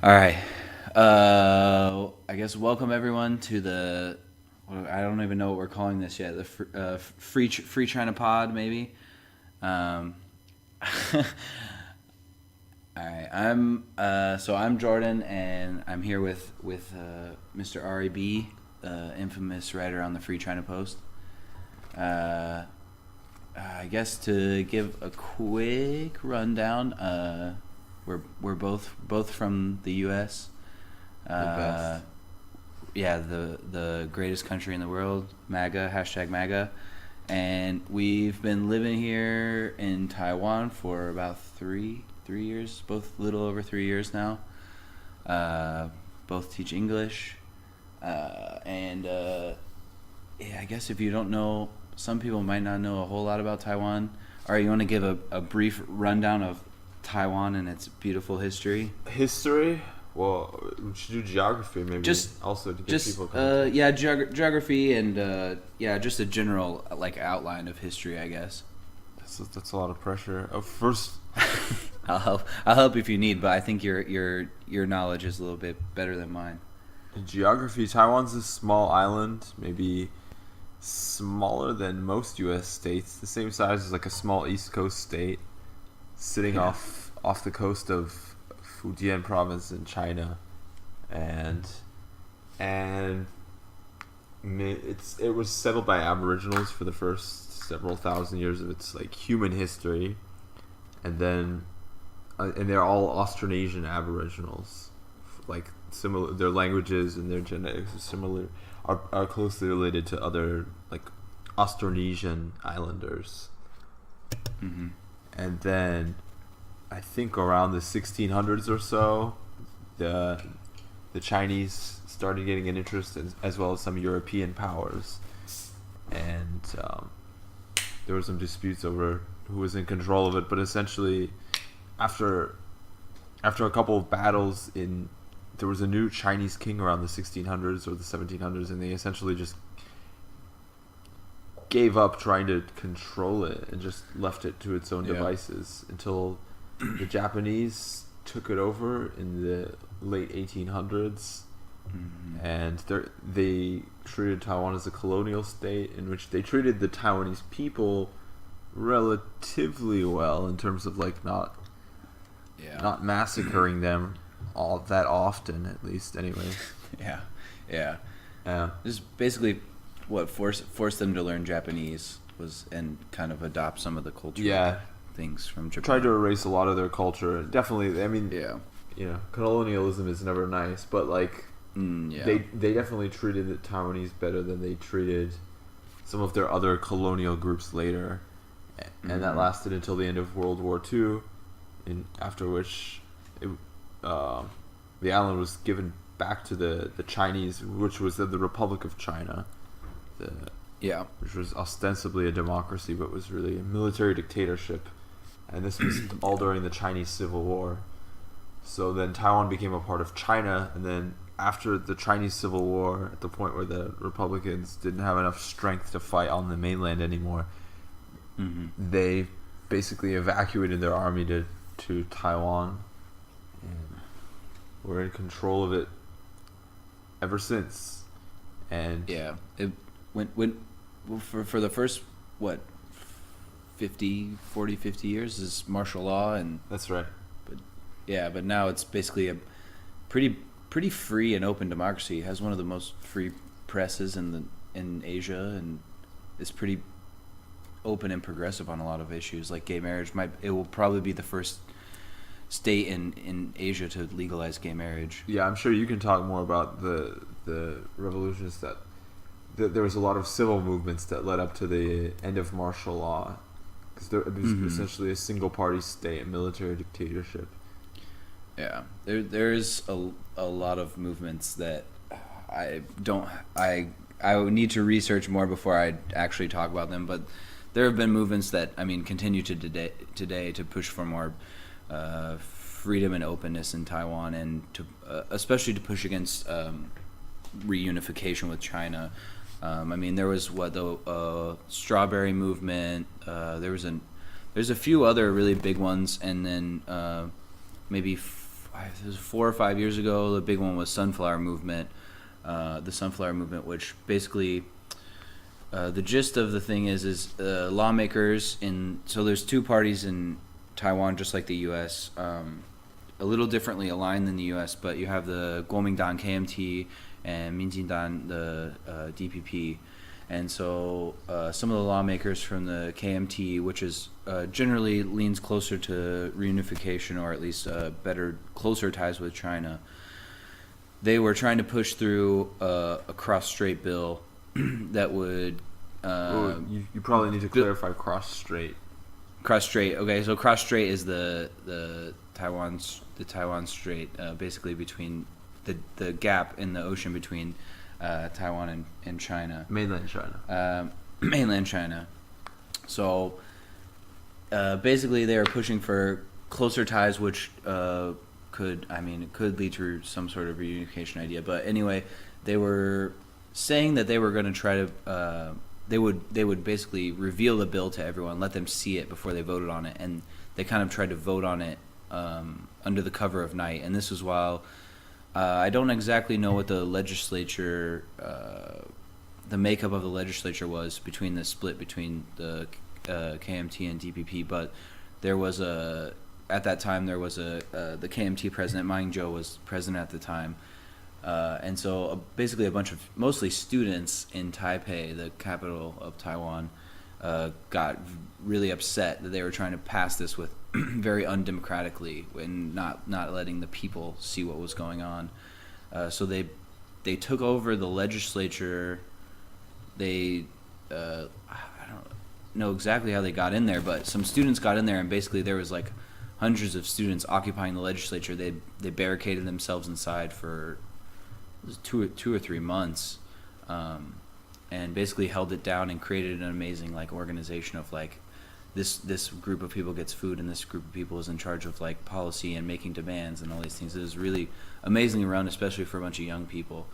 All right. I guess welcome everyone to the. I don't even know what we're calling this yet. The free China pod, maybe. Um, all right. I'm Jordan, and I'm here with Mr. Reb, infamous writer on the Free China Post. I guess to give a quick rundown. We're both from the U.S. The best. Yeah, the greatest country in the world. MAGA, hashtag MAGA, and we've been living here in Taiwan for about three years, both little over 3 years now. Both teach English, and yeah, I guess if you don't know, some people might not know a whole lot about Taiwan. All right, you want to give a brief rundown of Taiwan and its beautiful history? History? Well, we should do geography maybe. Just also to get people context. yeah, geography and yeah, just a general outline of history, I guess. That's a lot of pressure. First, I'll help if you need, but I think your knowledge is a little bit better than mine. in geography, Taiwan's a small island, maybe smaller than most U.S. states, the same size as like a small East Coast state, sitting Yeah. off the coast of Fujian province in China, and it was settled by Aboriginals for the first several thousand years of its like human history, and then and they're all Austronesian Aboriginals, like similar. Their languages and their genetics are similar, are closely related to other like Austronesian islanders. Mm-hmm. And then I think around the 1600s or so, the Chinese started getting an interest as well as some European powers, and there were some disputes over who was in control of it. But essentially, after a couple of battles, there was a new Chinese king around the 1600s or the 1700s, and they essentially just gave up trying to control it and just left it to its own Yeah. devices until the Japanese took it over in the late 1800s, Mm-hmm. and they treated Taiwan as a colonial state, in which they treated the Taiwanese people relatively well in terms of like not massacring them all that often, at least anyways. Yeah. Yeah. Just basically what forced them to learn Japanese and kind of adopt some of the cultural Yeah. things from Japan. Tried to erase a lot of their culture. Definitely, I mean, Yeah. Colonialism is never nice, but like Yeah. they definitely treated the Taiwanese better than they treated some of their other colonial groups later, and that Mhm. lasted until the end of World War II, after which the island was given back to the Chinese, which was the Republic of China, Yeah. which was ostensibly a democracy but was really a military dictatorship, and this was all during the Chinese Civil War. So then Taiwan became a part of China, and then after the Chinese Civil War, at the point where the Republicans didn't have enough strength to fight on the mainland anymore, Mm-hmm. they basically evacuated their army to Taiwan, and were in control of it ever since. And Yeah. It went for the first 50 years is martial law, and that's right. but now it's basically a pretty free and open democracy. It has one of the most free presses in Asia, and it's pretty open and progressive on a lot of issues like gay marriage. It will probably be the first state in Asia to legalize gay marriage. Yeah, I'm sure you can talk more about the revolutions that there was a lot of civil movements that led up to the end of martial law, because it was Mhm. essentially a single party state, a military dictatorship. Yeah, there's a lot of movements that I would need to research more before I actually talk about them. But there have been movements that continue to today to push for more freedom and openness in Taiwan, and to especially to push against reunification with China. There was the strawberry movement. There's a few other really big ones, and then maybe it was 4 or 5 years ago. The big one was Sunflower Movement. The Sunflower Movement, which basically the gist of the thing is lawmakers so there's two parties in Taiwan, just like the U.S. A little differently aligned than the U.S., but you have the Kuomintang KMT and Minjindan the DPP, and so some of the lawmakers from the KMT, which is generally leans closer to reunification or at least closer ties with China, they were trying to push through a cross-strait bill that would. You probably need to clarify cross-strait. Cross-strait. Okay, so cross-strait is the Taiwan Strait, basically between the gap in the ocean between Taiwan and China. Mainland China. Mainland China. So basically, they are pushing for closer ties, which it could lead to some sort of reunification idea. But anyway, they were saying that they were going to try to. They would basically reveal the bill to everyone, let them see it before they voted on it, and they kind of tried to vote on it under the cover of night. And this was while I don't exactly know what the legislature, the makeup of the legislature was between the split between the KMT and DPP, but there was at that time the KMT president, Ma Ying-jeou, was president at the time. And so basically a bunch of mostly students in Taipei, the capital of Taiwan, got really upset that they were trying to pass this with very undemocratically and not letting the people see what was going on. So they took over the legislature. I don't know exactly how they got in there, but some students got in there, and basically there was like hundreds of students occupying the legislature. They barricaded themselves inside for it was 2 or 3 months, and basically held it down and created an amazing like organization of like this group of people gets food and this group of people is in charge of like policy and making demands and all these things. It was really amazing around, especially for a bunch of young people.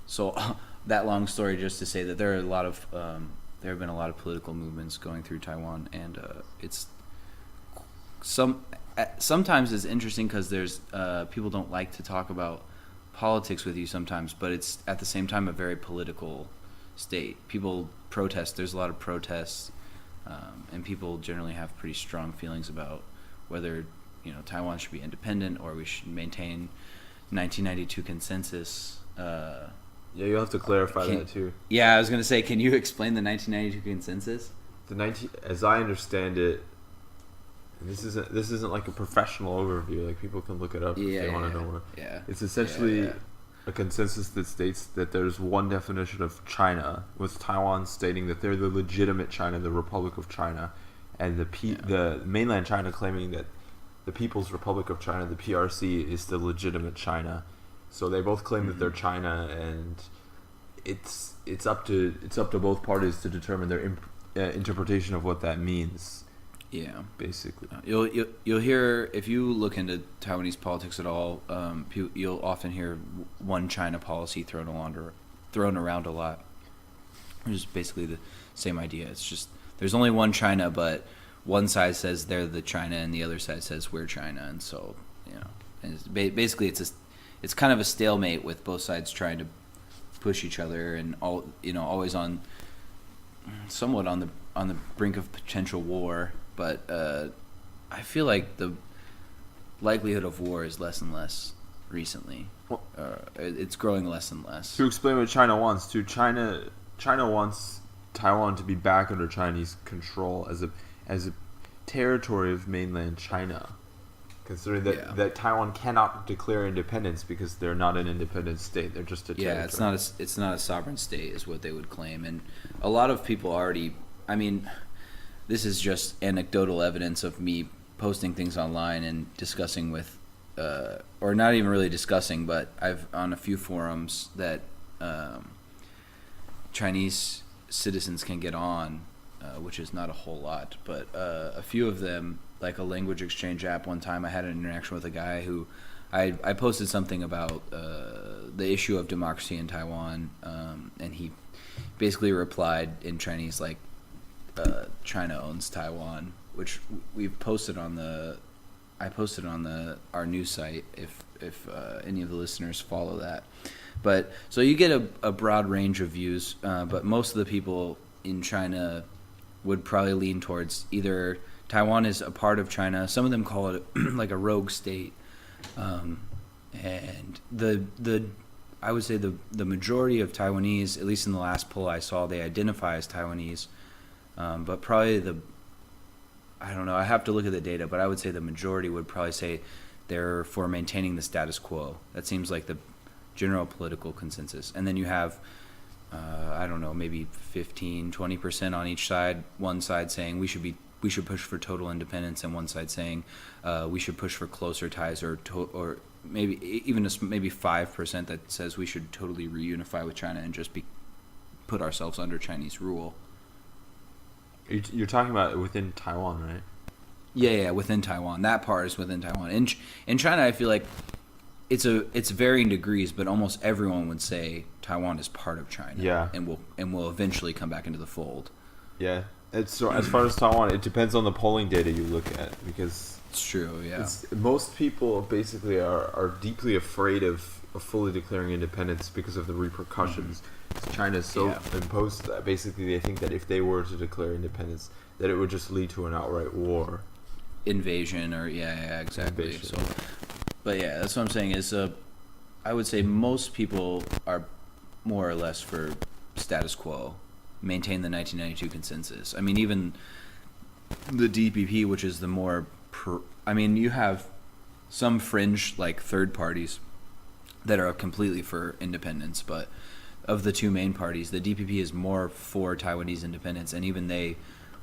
So that long story just to say that there have been a lot of political movements going through Taiwan, and it's sometimes it's interesting because there's people don't like to talk about politics with you sometimes, but it's at the same time a very political state. People protest. There's a lot of protests, and people generally have pretty strong feelings about whether Taiwan should be independent or we should maintain 1992 consensus. Yeah, you'll have to clarify that too. Yeah, I was going to say, can you explain the 1992 consensus? As I understand it, and this isn't like a professional overview. Like people can look it up if they want to know more. Yeah. It's essentially a consensus that states that there's one definition of China, with Taiwan stating that they're the legitimate China, the Republic of China, and the mainland China claiming that the People's Republic of China, the PRC, is the legitimate China. So they both claim that they're China, and it's up to both parties to determine their interpretation of what that means. Yeah, basically. You'll hear, if you look into Taiwanese politics at all, you'll often hear one China policy thrown around a lot, which is basically the same idea. It's just there's only one China, but one side says they're the China and the other side says we're China, and so and basically it's kind of a stalemate with both sides trying to push each other and always somewhat on the brink of potential war. But I feel like the likelihood of war is less and less recently. It's growing less and less. To explain what China wants, China wants Taiwan to be back under Chinese control as a territory of mainland China, considering that Taiwan cannot declare independence because they're not an independent state. They're just a territory. Yeah, it's not a sovereign state is what they would claim, and a lot of people already. I mean, this is just anecdotal evidence of me posting things online and discussing with, or not even really discussing, but I've on a few forums that Chinese citizens can get on, which is not a whole lot, but a few of them, like a language exchange app. One time I had an interaction with a guy who I posted something about the issue of democracy in Taiwan, and he basically replied in Chinese like, China owns Taiwan, which we've posted on the I posted it on our news site if any of the listeners follow that. But so you get a broad range of views, but most of the people in China would probably lean towards either Taiwan is a part of China. Some of them call it like a rogue state, and I would say the majority of Taiwanese, at least in the last poll I saw, they identify as Taiwanese, but probably I don't know, I have to look at the data, but I would say the majority would probably say they're for maintaining the status quo. That seems like the general political consensus. And then you have, I don't know, maybe 15-20% on each side. One side saying we should push for total independence, and one side saying we should push for closer ties, or maybe even maybe 5% that says we should totally reunify with China and just put ourselves under Chinese rule. You're talking about within Taiwan, right? Yeah, within Taiwan. That part is within Taiwan. In China, I feel like it's varying degrees, but almost everyone would say Taiwan is part of China. Yeah, and will eventually come back into the fold. Yeah, so as far as Taiwan, it depends on the polling data you look at, because it's true. Yeah, most people basically are deeply afraid of fully declaring independence because of the repercussions. China is so imposed that basically they think that if they were to declare independence, that it would just lead to an outright war, invasion, or exactly. Invasion. So, but yeah, that's what I'm saying is, I would say most people are more or less for status quo, maintain the 1992 consensus. I mean, even the DPP, which is the more, you have some fringe like third parties that are completely for independence, but of the two main parties, the DPP is more for Taiwanese independence, and even they,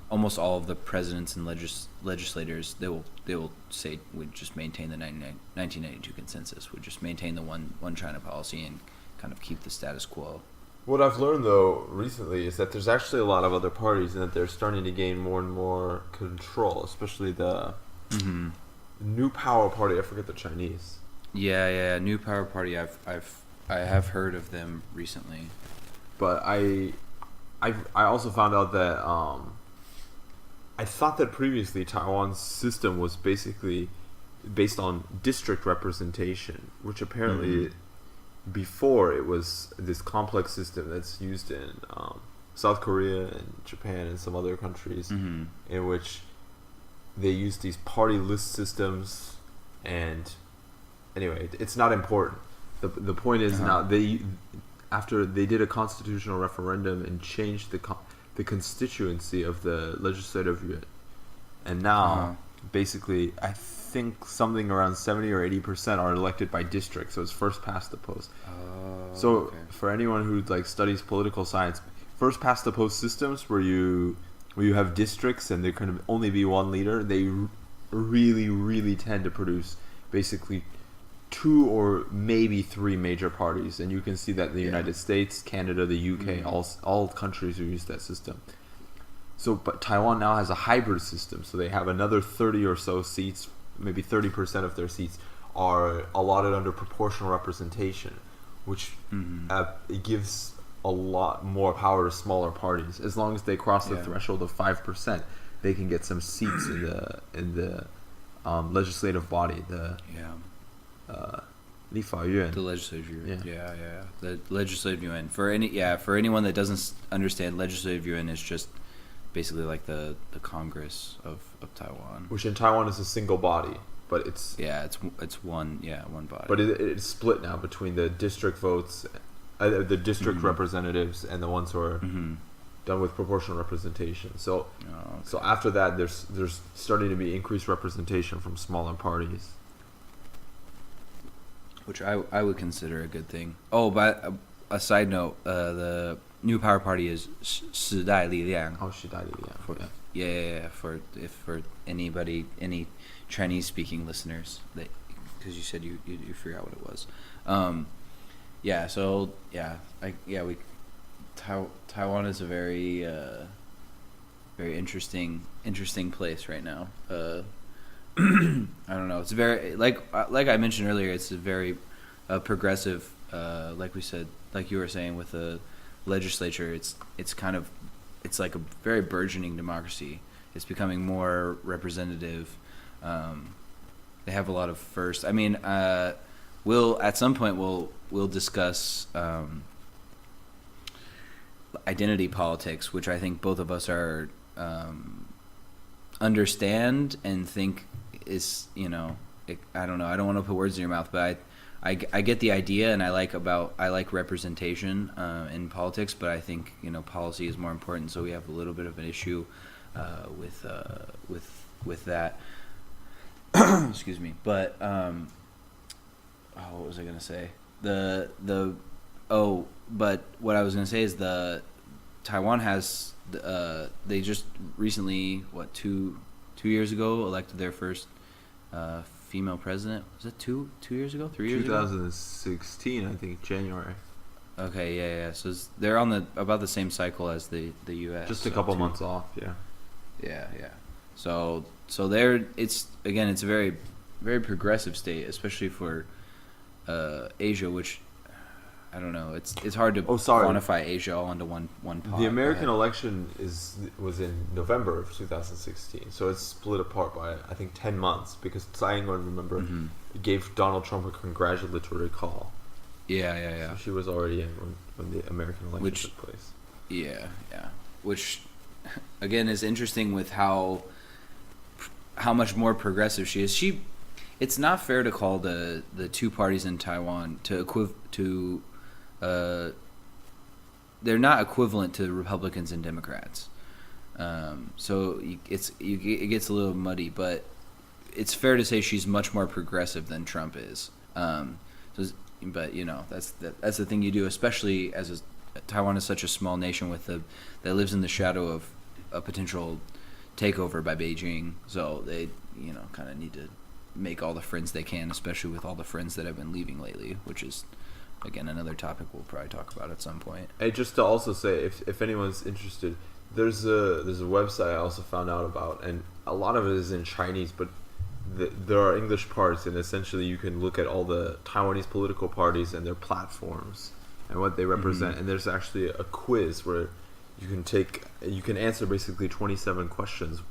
almost all of the presidents and legislators, they will say we just maintain the 1992 consensus, we just maintain the one China policy and kind of keep the status quo. What I've learned though recently is that there's actually a lot of other parties, and that they're starting to gain more and more control, especially the New Power Party. I forget the Chinese. Yeah, New Power Party. I have heard of them recently, but I also found out that I thought that previously Taiwan's system was basically based on district representation, which apparently before it was this complex system that's used in South Korea and Japan and some other countries, in which they use these party list systems. And anyway, it's not important. The point is now after they did a constitutional referendum and changed the constituency of the legislative unit, and now basically I think something around 70 or 80% are elected by district, so it's first past the post. For anyone who studies political science, first past the post systems where you have districts and there can only be one leader, they really tend to produce basically 2 or maybe 3 major parties, and you can see that in the United States, Canada, the UK, all countries who use that system. So, but Taiwan now has a hybrid system, so they have another 30 or so seats, maybe 30% of their seats are allotted under proportional representation, which it gives a lot more power to smaller parties. As long as they cross the threshold of 5%, they can get some seats in the legislative body. The legislative yuan. The legislative yuan. For anyone that doesn't understand, legislative yuan is just basically like the Congress of Taiwan, which in Taiwan is a single body, but it's one body. But it's split now between the district votes, the district representatives, and the ones who are done with proportional representation. So so after that, there's starting to be increased representation from smaller parties, which I would consider a good thing. Oh, but a side note, the New Power Party is 时代力量. Oh, 时代力量. For anybody, any Chinese speaking listeners, because you said you forgot what it was. Taiwan is a very very interesting place right now. I don't know. It's very like I mentioned earlier. It's a very progressive. Like you were saying with the legislature. It's like a very burgeoning democracy. It's becoming more representative, They have a lot of firsts. I mean, we'll at some point we'll discuss identity politics, which I think both of us are understand and think is, you know, I don't know. I don't want to put words in your mouth, but I get the idea, and I like representation in politics, but I think, you know, policy is more important. So we have a little bit of an issue with that. Excuse me. But what was I gonna say? But what I was gonna say is Taiwan has they just recently, what, two years ago, elected their first female president. Was it 2 years ago? 3 years ago? 2016, I think, January. Okay, yeah. So they're on about the same cycle as the U.S. Just a couple months off, yeah. Yeah. So it's a very, very progressive state, especially for Asia, which I don't know. It's hard to quantify Asia all into one pot. The American election was in November of 2016, so it's split apart by, I think, 10 months, because Tsai Ing-wen, remember, gave Donald Trump a congratulatory call. Yeah. So she was already in when the American election took place. Yeah. Which, again, is interesting with how much more progressive she is. It's not fair to call the two parties in Taiwan they're not equivalent to Republicans and Democrats. So it gets a little muddy, but it's fair to say she's much more progressive than Trump is. But you know, that's the thing you do, especially as Taiwan is such a small nation that lives in the shadow of a potential takeover by Beijing. So they, you know, kind of need to make all the friends they can, especially with all the friends that have been leaving lately, which is, again, another topic we'll probably talk about at some point. Hey, just to also say, if anyone's interested, there's a website I also found out about, and a lot of it is in Chinese, but there are English parts, and essentially you can look at all the Taiwanese political parties and their platforms and what they represent. And there's actually a quiz where you can answer basically 27 questions,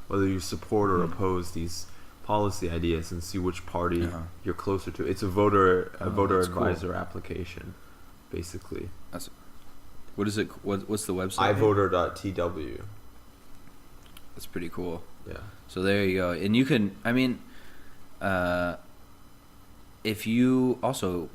whether you support or oppose these policy ideas, and see which party you're closer to. It's a voter advisor application, basically. What is it? What's the website? ivoter.tw. That's pretty cool. Yeah. So there you go, and you can. I mean, if you also,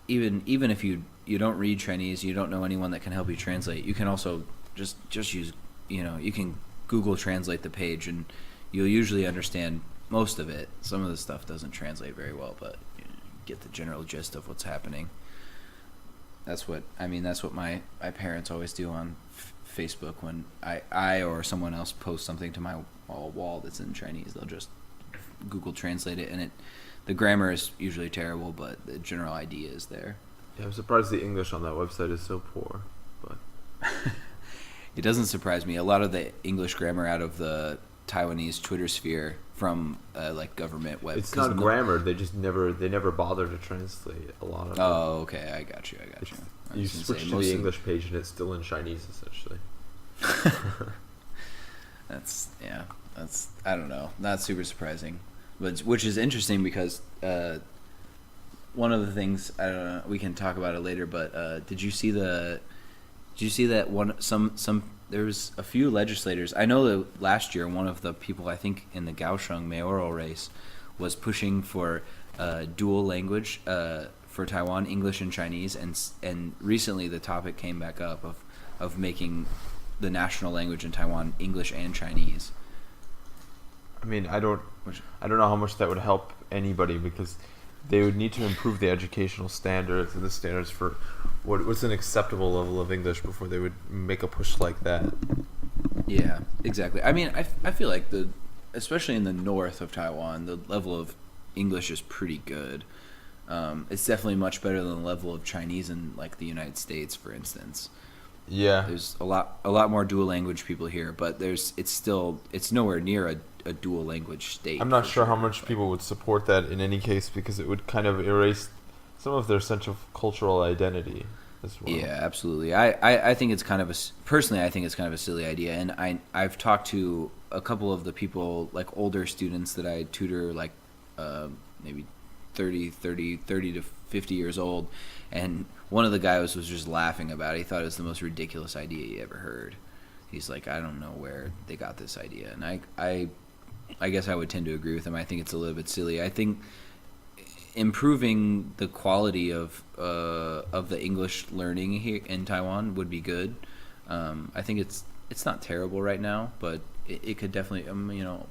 even if you don't read Chinese, you don't know anyone that can help you translate, you can also just use, you know, you can Google Translate the page, and you'll usually understand most of it. Some of the stuff doesn't translate very well, but you get the general gist of what's happening. That's what my parents always do on Facebook when I or someone else posts something to my wall that's in Chinese. They'll just Google Translate it, and the grammar is usually terrible, but the general idea is there. Yeah, I'm surprised the English on that website is so poor, but it doesn't surprise me. A lot of the English grammar out of the Taiwanese Twitter sphere from like government web. It's not grammar. They never bother to translate a lot of it. Oh, okay. I got you. You switch to the English page and it's still in Chinese, essentially. That's I don't know. Not super surprising, but which is interesting because one of the things, I don't know, we can talk about it later. But did you see that there was a few legislators. I know that last year one of the people, I think in the Kaohsiung mayoral race, was pushing for dual language for Taiwan, English and Chinese, and recently the topic came back up of making the national language in Taiwan English and Chinese. I mean, I don't know how much that would help anybody, because they would need to improve the educational standards and the standards for what's an acceptable level of English before they would make a push like that. Yeah, exactly. I mean, I feel like especially in the north of Taiwan, the level of English is pretty good. It's definitely much better than the level of Chinese in like the United States, for instance. Yeah, there's a lot more dual language people here, but it's nowhere near a dual language state. I'm not sure how much people would support that in any case, because it would kind of erase some of their sense of cultural identity as well. Yeah, absolutely. I think it's kind of personally, I think it's kind of a silly idea, and I've talked to a couple of the people, like older students that I tutor, like maybe 30 to 50 years old, and one of the guys was just laughing about it. He thought it was the most ridiculous idea he ever heard. He's like, I don't know where they got this idea, and I guess I would tend to agree with him. I think it's a little bit silly. I think improving the quality of the English learning here in Taiwan would be good. I think it's not terrible right now, but it could definitely,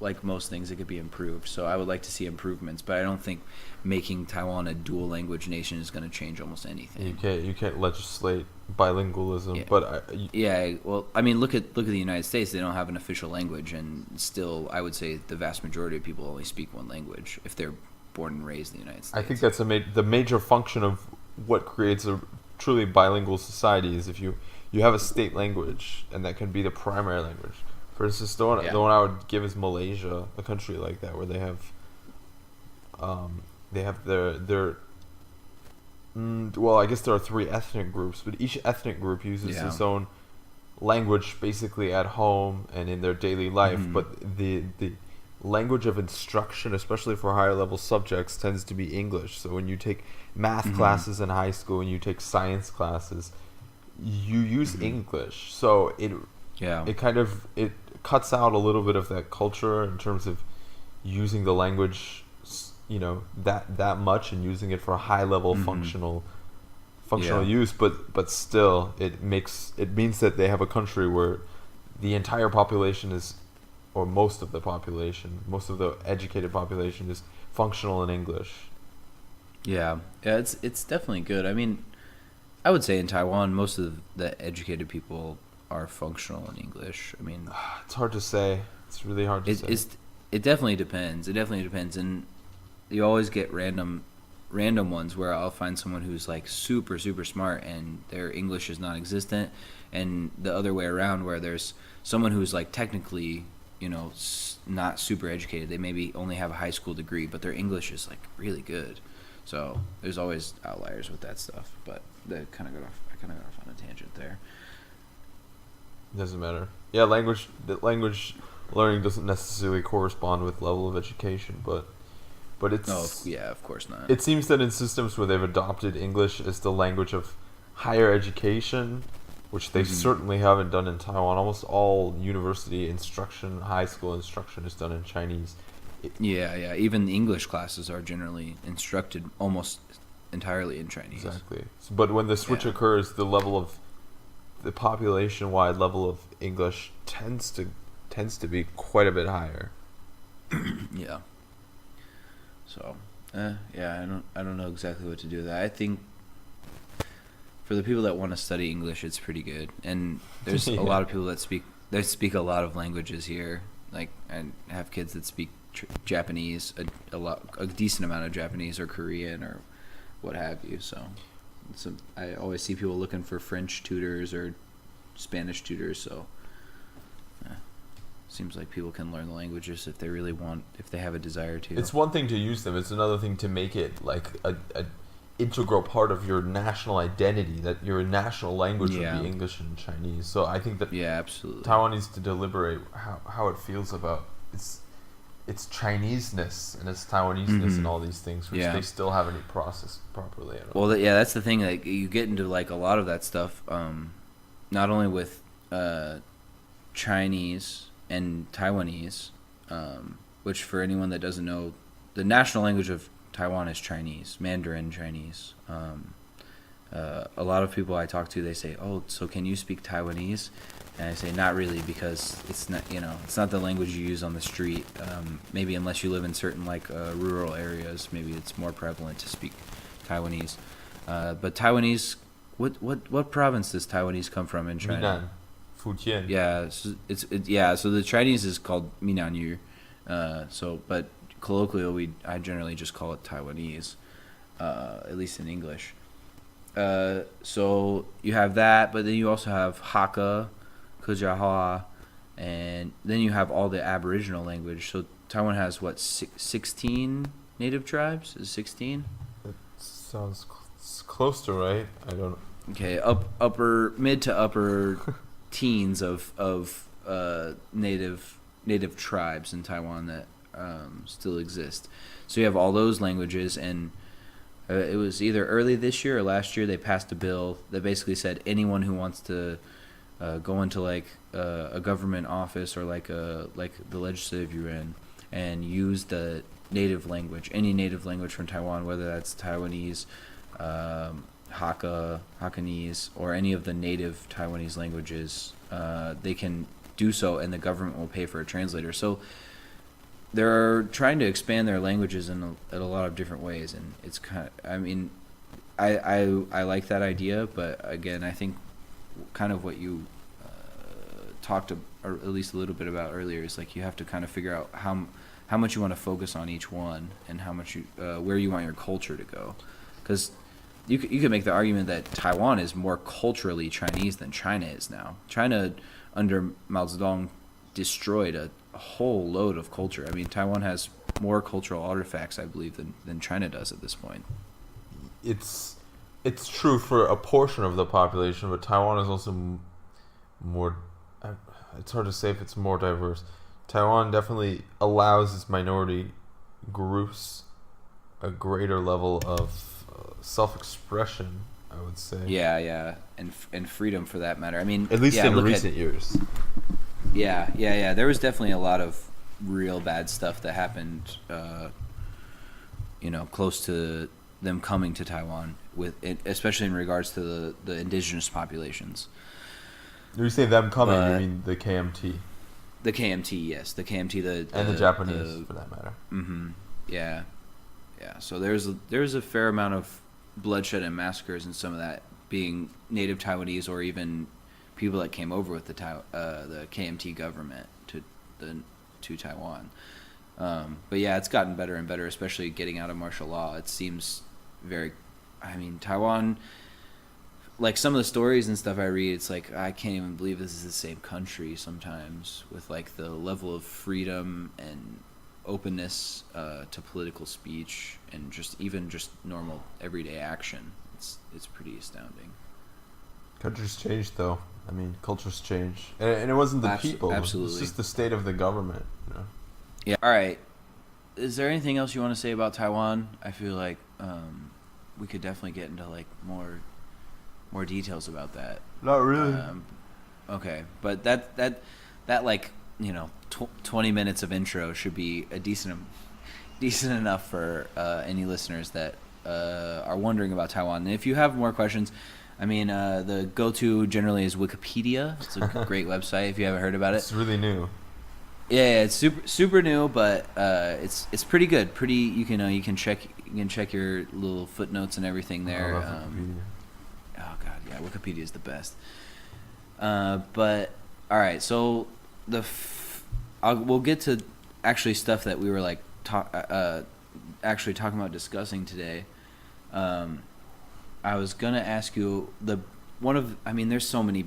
like most things, it could be improved. So I would like to see improvements, but I don't think making Taiwan a dual language nation is going to change almost anything. You can't legislate bilingualism, Yeah. but Yeah, well, I mean, look at the United States. They don't have an official language, and still, I would say the vast majority of people only speak one language if they're born and raised in the United States. I think that's the major function of what creates a truly bilingual society is if you have a state language, and that can be the primary language. For instance, the one I would give is Malaysia, a country like that, where they have their well, I guess there are 3 ethnic groups, but each ethnic group uses its own language basically at home and in their daily life. Mm-hmm. But the language of instruction, especially for higher level subjects, tends to be English. So when you take math classes in high school and you take science classes, you use English. So it cuts out a little bit of that culture in terms of using the language, that much, and using it for a high level functional use, but still it means that they have a country where the entire population is, or most of the educated population is functional in English. Yeah, it's definitely good. I mean, I would say in Taiwan, most of the educated people are functional in English. I mean, it's hard to say. It's really hard to say. It definitely depends. It definitely depends, and you always get random ones where I'll find someone who's like super smart and their English is non-existent, and the other way around where there's someone who's like technically, not super educated. They maybe only have a high school degree, but their English is like really good. So there's always outliers with that stuff, but I kind of got off on a tangent there. Doesn't matter. Yeah, language learning doesn't necessarily correspond with level of education, but it's... of course not. It seems that in systems where they've adopted English as the language of higher education, which they certainly haven't done in Taiwan, almost all university instruction, high school instruction is done in Chinese. Yeah. Even the English classes are generally instructed almost entirely in Chinese. Exactly. But when the switch occurs, the population-wide level of English tends to be quite a bit higher. Yeah. So, I don't know exactly what to do with that. I think for the people that want to study English, it's pretty good. And there's a lot of people that speak a lot of languages here. Like, I have kids that speak Japanese, a decent amount of Japanese or Korean or what have you. So I always see people looking for French tutors or Spanish tutors. So seems like people can learn the languages if they really want, if they have a desire to. It's one thing to use them. It's another thing to make it like a integral part of your national identity, that your national language would be English and Chinese. So I think that absolutely. Taiwan needs to deliberate how it feels about its Chinese-ness and its Taiwanese-ness and all these things, which they still haven't processed properly. Well, that's the thing. Like, you get into like a lot of that stuff, not only with Chinese and Taiwanese, which for anyone that doesn't know, the national language of Taiwan is Chinese, Mandarin Chinese. A lot of people I talk to, they say, "Oh, so can you speak Taiwanese?" And I say, "Not really, because it's not, it's not the language you use on the street. Maybe unless you live in certain rural areas, maybe it's more prevalent to speak Taiwanese. But Taiwanese, what province does Taiwanese come from in China?" Fujian. Yeah, so the Chinese is called Minanyu. But colloquially, I generally just call it Taiwanese, at least in English. So you have that, but then you also have Hakka, Kujaha, and then you have all the Aboriginal language. So Taiwan has 16 native tribes? Is it 16? That sounds close to right. I don't. Okay, mid to upper teens of native tribes in Taiwan that still exist. So you have all those languages, and it was either early this year or last year they passed a bill that basically said anyone who wants to go into like a government office or like the legislative you're in and use the native language, any native language from Taiwan, whether that's Taiwanese, Hakkanese, or any of the native Taiwanese languages, they can do so, and the government will pay for a translator. So they're trying to expand their languages in a lot of different ways, and it's kind of, I mean, I like that idea, but again, I think kind of what you talked or at least a little bit about earlier is like you have to kind of figure out how much you want to focus on each one and how much where you want your culture to go, because you could make the argument that Taiwan is more culturally Chinese than China is now. China under Mao Zedong destroyed a whole load of culture. I mean, Taiwan has more cultural artifacts, I believe, than China does at this point. It's true for a portion of the population, but Taiwan is also more. It's hard to say if it's more diverse. Taiwan definitely allows its minority groups a greater level of self-expression, I would say. Yeah, and freedom for that matter. I mean, at least in recent years. Yeah. There was definitely a lot of real bad stuff that happened, close to them coming to Taiwan, especially in regards to the indigenous populations. When you say them coming, you mean the KMT? The KMT, yes. The KMT, and the Japanese, for that matter. Mm-hmm. Yeah. So there's a fair amount of bloodshed and massacres, and some of that being native Taiwanese or even people that came over with the KMT government to Taiwan. But yeah, it's gotten better and better, especially getting out of martial law. It seems Taiwan, like some of the stories and stuff I read, it's like I can't even believe this is the same country sometimes, with like the level of freedom and openness to political speech and just normal everyday action. It's pretty astounding. Countries change, though. I mean, cultures change, and it wasn't the people. Absolutely, it's just the state of the government. Yeah. All right. Is there anything else you want to say about Taiwan? I feel like we could definitely get into like more details about that. Not really. Okay, but that like 20 minutes of intro should be a decent enough for any listeners that are wondering about Taiwan. And if you have more questions, I mean, the go-to generally is Wikipedia. It's a great website if you haven't heard about it. It's really new. Yeah, it's super new, but it's pretty good. You can check your little footnotes and everything there. I love Wikipedia. Oh god, yeah, Wikipedia is the best. But all right, so we'll get to actually stuff that we were like actually talking about discussing today. I was gonna ask you there's so many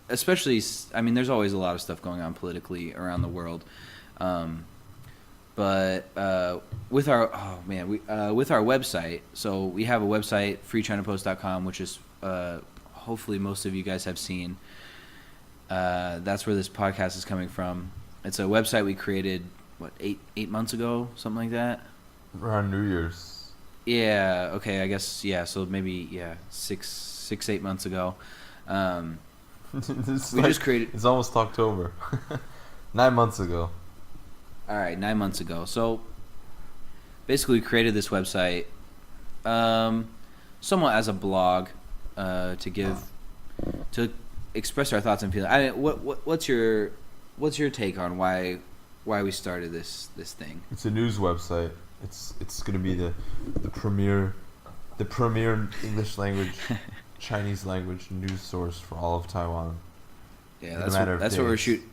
there's always a lot of stuff going on politically around the world, but with our website, so we have a website, freechinapost.com, which is hopefully most of you guys have seen. That's where this podcast is coming from. It's a website we created 8 months ago, something like that, around New Year's. Yeah, okay, I guess, yeah, so maybe 8 months ago. Just created. It's almost October. 9 months ago. All right, 9 months ago. So basically, we created this website, somewhat as a blog, to express our thoughts and feelings. What's your take on why we started this thing? It's a news website. It's going to be the premier English language, Chinese language news source for all of Taiwan. Yeah, that's what we're shooting.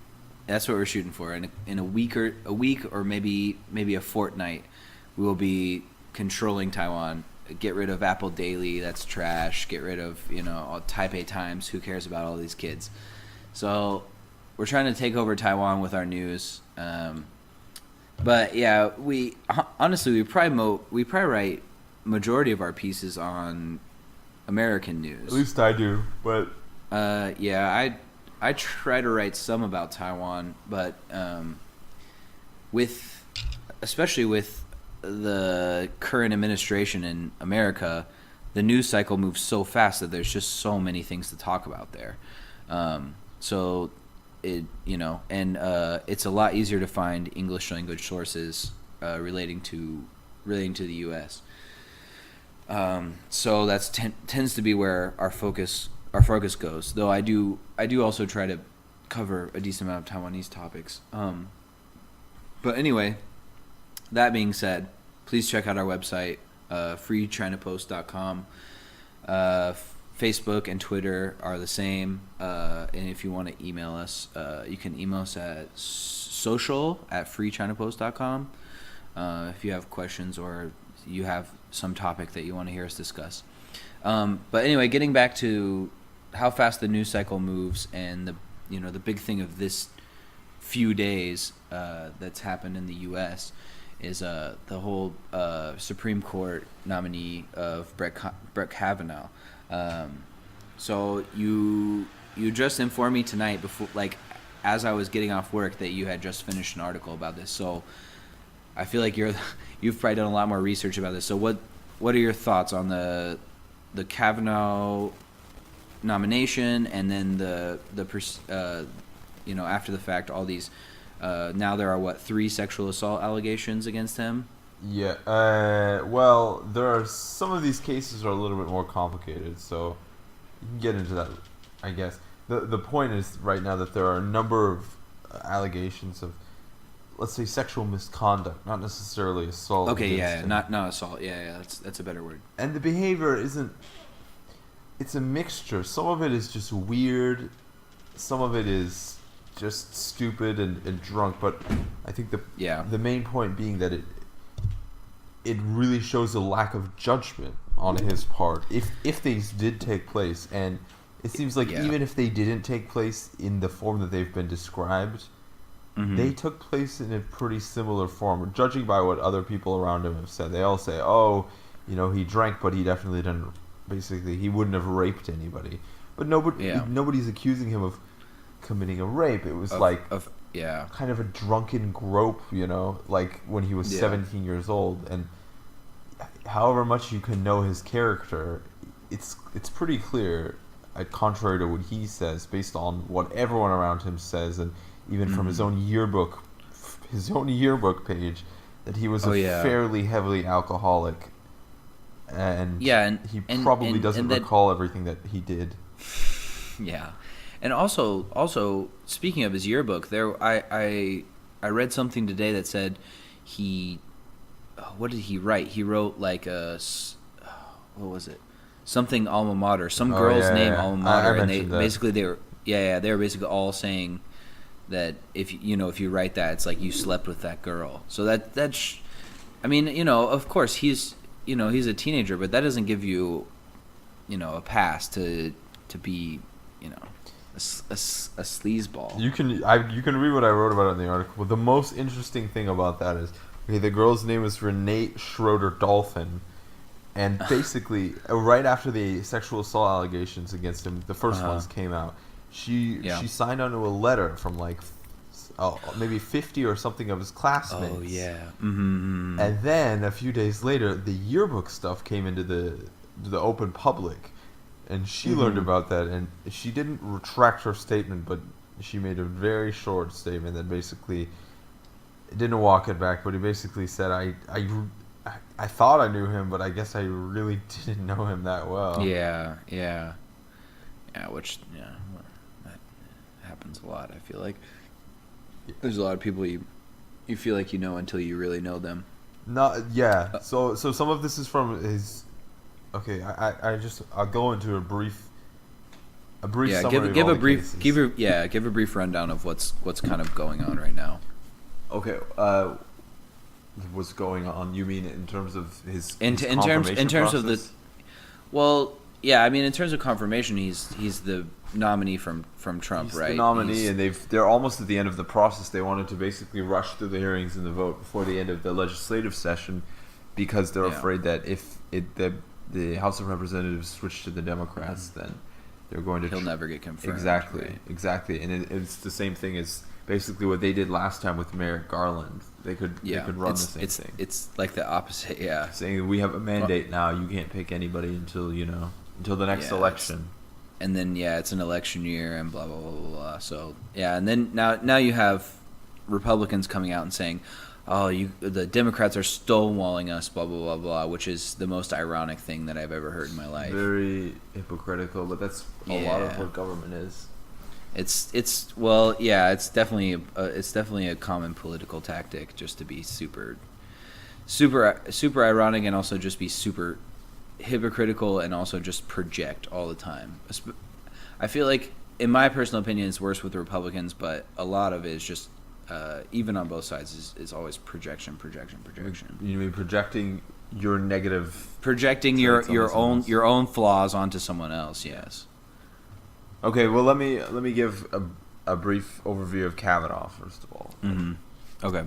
That's what we're shooting for. In a week or maybe a fortnight, we will be controlling Taiwan. Get rid of Apple Daily. That's trash. Get rid of all Taipei Times. Who cares about all these kids? So we're trying to take over Taiwan with our news. But yeah, we probably write majority of our pieces on American news. At least I do, but yeah, I try to write some about Taiwan, but with especially with the current administration in America, the news cycle moves so fast that there's just so many things to talk about there. So it, and it's a lot easier to find English language sources relating to the U.S. So that's tends to be where our focus goes. Though I do also try to cover a decent amount of Taiwanese topics. But anyway, that being said, please check out our website, freechinapost.com. Facebook and Twitter are the same. And if you want to email us, you can email us at social@freechinapost.com if you have questions or you have some topic that you want to hear us discuss. But anyway, getting back to how fast the news cycle moves and the big thing of this few days that's happened in the U.S. is the whole Supreme Court nominee of Brett Kavanaugh. So you just informed me tonight before, as I was getting off work, that you had just finished an article about this. So I feel like you've probably done a lot more research about this. So what are your thoughts on the Kavanaugh nomination, and then after the fact, all these now there are 3 sexual assault allegations against him? Yeah. Well, there are some of these cases are a little bit more complicated, so you can get into that, I guess. The point is right now that there are a number of allegations of, let's say, sexual misconduct, not necessarily assault. Okay, yeah, not assault. Yeah, that's a better word. And the behavior isn't. It's a mixture. Some of it is just weird. Some of it is just stupid and drunk. But I think the main point being that it really shows a lack of judgment on his part if these did take place. And it seems like even if they didn't take place in the form that they've been described, they took place in a pretty similar form. Judging by what other people around him have said, they all say, he drank, but he definitely didn't. Basically, he wouldn't have raped anybody. But nobody's accusing him of committing a rape. It was kind of a drunken grope, like when he was 17 years old. And however much you can know his character, it's pretty clear, contrary to what he says, based on what everyone around him says, and even from his own yearbook page, that he was fairly heavily alcoholic. And he probably doesn't recall everything that he did. Yeah, and also speaking of his yearbook, I read something today that said what did he write? He wrote what was it? Something alma mater, some girl's name alma mater, and they were basically all saying that if you write that, it's like you slept with that girl. So that's of course he's a teenager, but that doesn't give you, a pass to be, a sleazeball. You can read what I wrote about it in the article. The most interesting thing about that is, the girl's name is Renee Schroeder Dolphin, and basically right after the sexual assault allegations against him, the first ones came out, she signed onto a letter from maybe 50 or something of his classmates. Oh, yeah. Mm-hmm. And then a few days later, the yearbook stuff came into the open public, and she learned about that, and she didn't retract her statement, but she made a very short statement that basically didn't walk it back, but he basically said, I thought I knew him, but I guess I really didn't know him that well. Yeah, which that happens a lot, I feel like. There's a lot of people you feel like you know until you really know them. So some of this is from his. Okay, I'll go into a brief summary give of a brief rundown of what's kind of going on right now. Okay, what's going on? You mean in terms of his in terms of the. Well, yeah, I mean in terms of confirmation, he's the nominee from Trump, right? The nominee, and they're almost at the end of the process. They wanted to basically rush through the hearings and the vote before the end of the legislative session, because they're afraid that if the House of Representatives switch to the Democrats, then they're going to he'll never get confirmed. Exactly, and it's the same thing as basically what they did last time with Merrick Garland. They could run the same thing. It's like the opposite, yeah. Saying we have a mandate now. You can't pick anybody until the next election. And then it's an election year and blah blah blah blah blah. So and then now you have Republicans coming out and saying, "Oh, the Democrats are stonewalling us," blah blah blah blah, which is the most ironic thing that I've ever heard in my life. Very hypocritical, but that's a lot of what government is. It's definitely a common political tactic, just to be super ironic, and also just be super hypocritical, and also just project all the time. I feel like, in my personal opinion, it's worse with the Republicans, but a lot of it is just even on both sides is always projection. You mean projecting your negative, projecting your own flaws onto someone else? Yes. Okay, well let me give a brief overview of Kavanaugh first of all. Mm-hmm. Okay.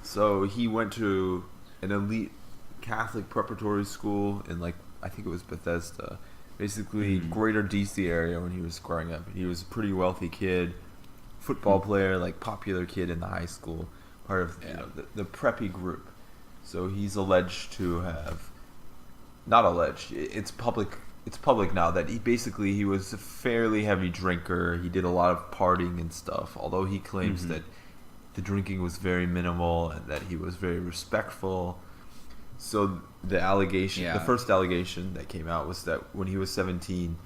So he went to an elite Catholic preparatory school in I think it was Bethesda, basically greater DC area when he was growing up. He was a pretty wealthy kid, football player, popular kid in the high school, part of the preppy group. So he's alleged to have, not alleged, it's public now that he was a fairly heavy drinker. He did a lot of partying and stuff, although he claims that the drinking was very minimal and that he was very respectful. So the first allegation that came out was that when he was 17,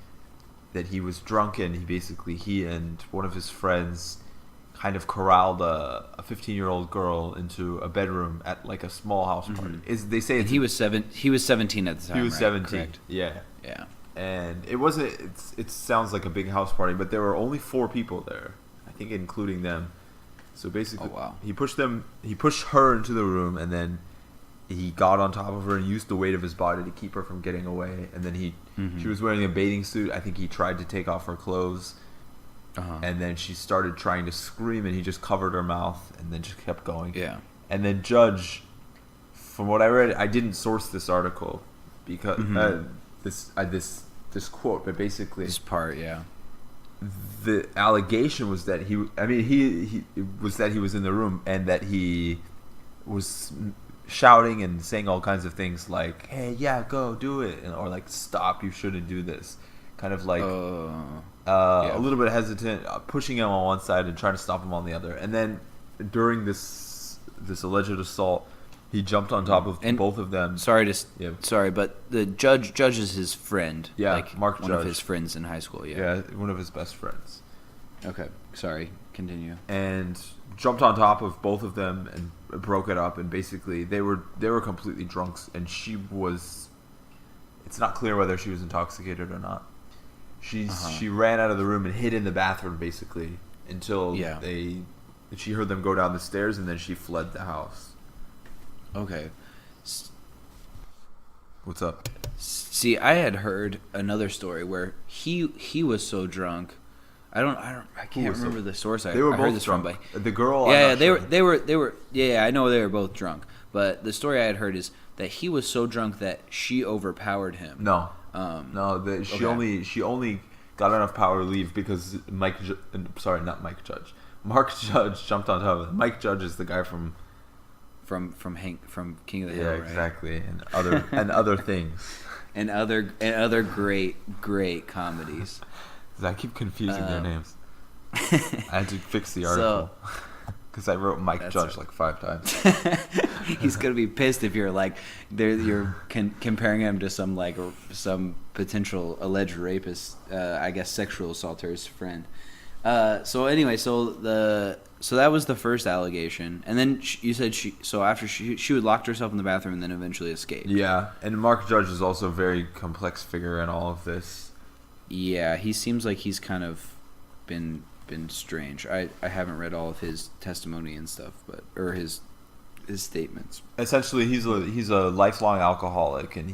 that he was drunken. He and one of his friends kind of corralled a 15-year-old girl into a bedroom at a small house party. They say he was 17 at the time. He was 17. Correct? Yeah. Yeah. And it wasn't. It sounds like a big house party, but there were only 4 people there, I think, including them. So basically, he pushed her into the room, and then he got on top of her and used the weight of his body to keep her from getting away. And then she was wearing a bathing suit. I think he tried to take off her clothes, and then she started trying to scream, and he just covered her mouth, and then just kept going. Yeah. And then Judge, from what I read, I didn't source this article because this quote, but basically this part, the allegation was that he was in the room and that he was shouting and saying all kinds of things like, "Hey, yeah, go do it," or "Stop, you shouldn't do this," kind of a little bit hesitant, pushing him on one side and trying to stop him on the other. And then during this alleged assault, he jumped on top of both of them. Sorry, but the judge is his friend. Yeah, Mark one Judge. Of his friends in high school. Yeah, one of his best friends. Okay, sorry. Continue. And jumped on top of both of them and broke it up. And basically, they were completely drunks, and she was. It's not clear whether she was intoxicated or not. She ran out of the room and hid in the bathroom basically until she heard them go down the stairs, and then she fled the house. Okay. What's up? See, I had heard another story where he was so drunk. I can't remember the source. I heard this drunk. From, but the girl. They were. Yeah, I know they were both drunk. But the story I had heard is that he was so drunk that she overpowered him. No. She only got enough power to leave because Mark Judge jumped on top of him. Mike Judge is the guy from King of the Hill, right? Exactly, and other things, and other great comedies. I keep confusing their names. I had to fix the article because I wrote Mike Judge 5 times. He's gonna be pissed if you're comparing him to some potential alleged rapist, I guess sexual assaulter's friend. So that was the first allegation, and then you said after she would locked herself in the bathroom and then eventually escaped. Yeah, and Mark Judge is also a very complex figure in all of this. Yeah, he seems like he's kind of been strange. I haven't read all of his testimony and stuff, or his statements. Essentially, he's a lifelong alcoholic, and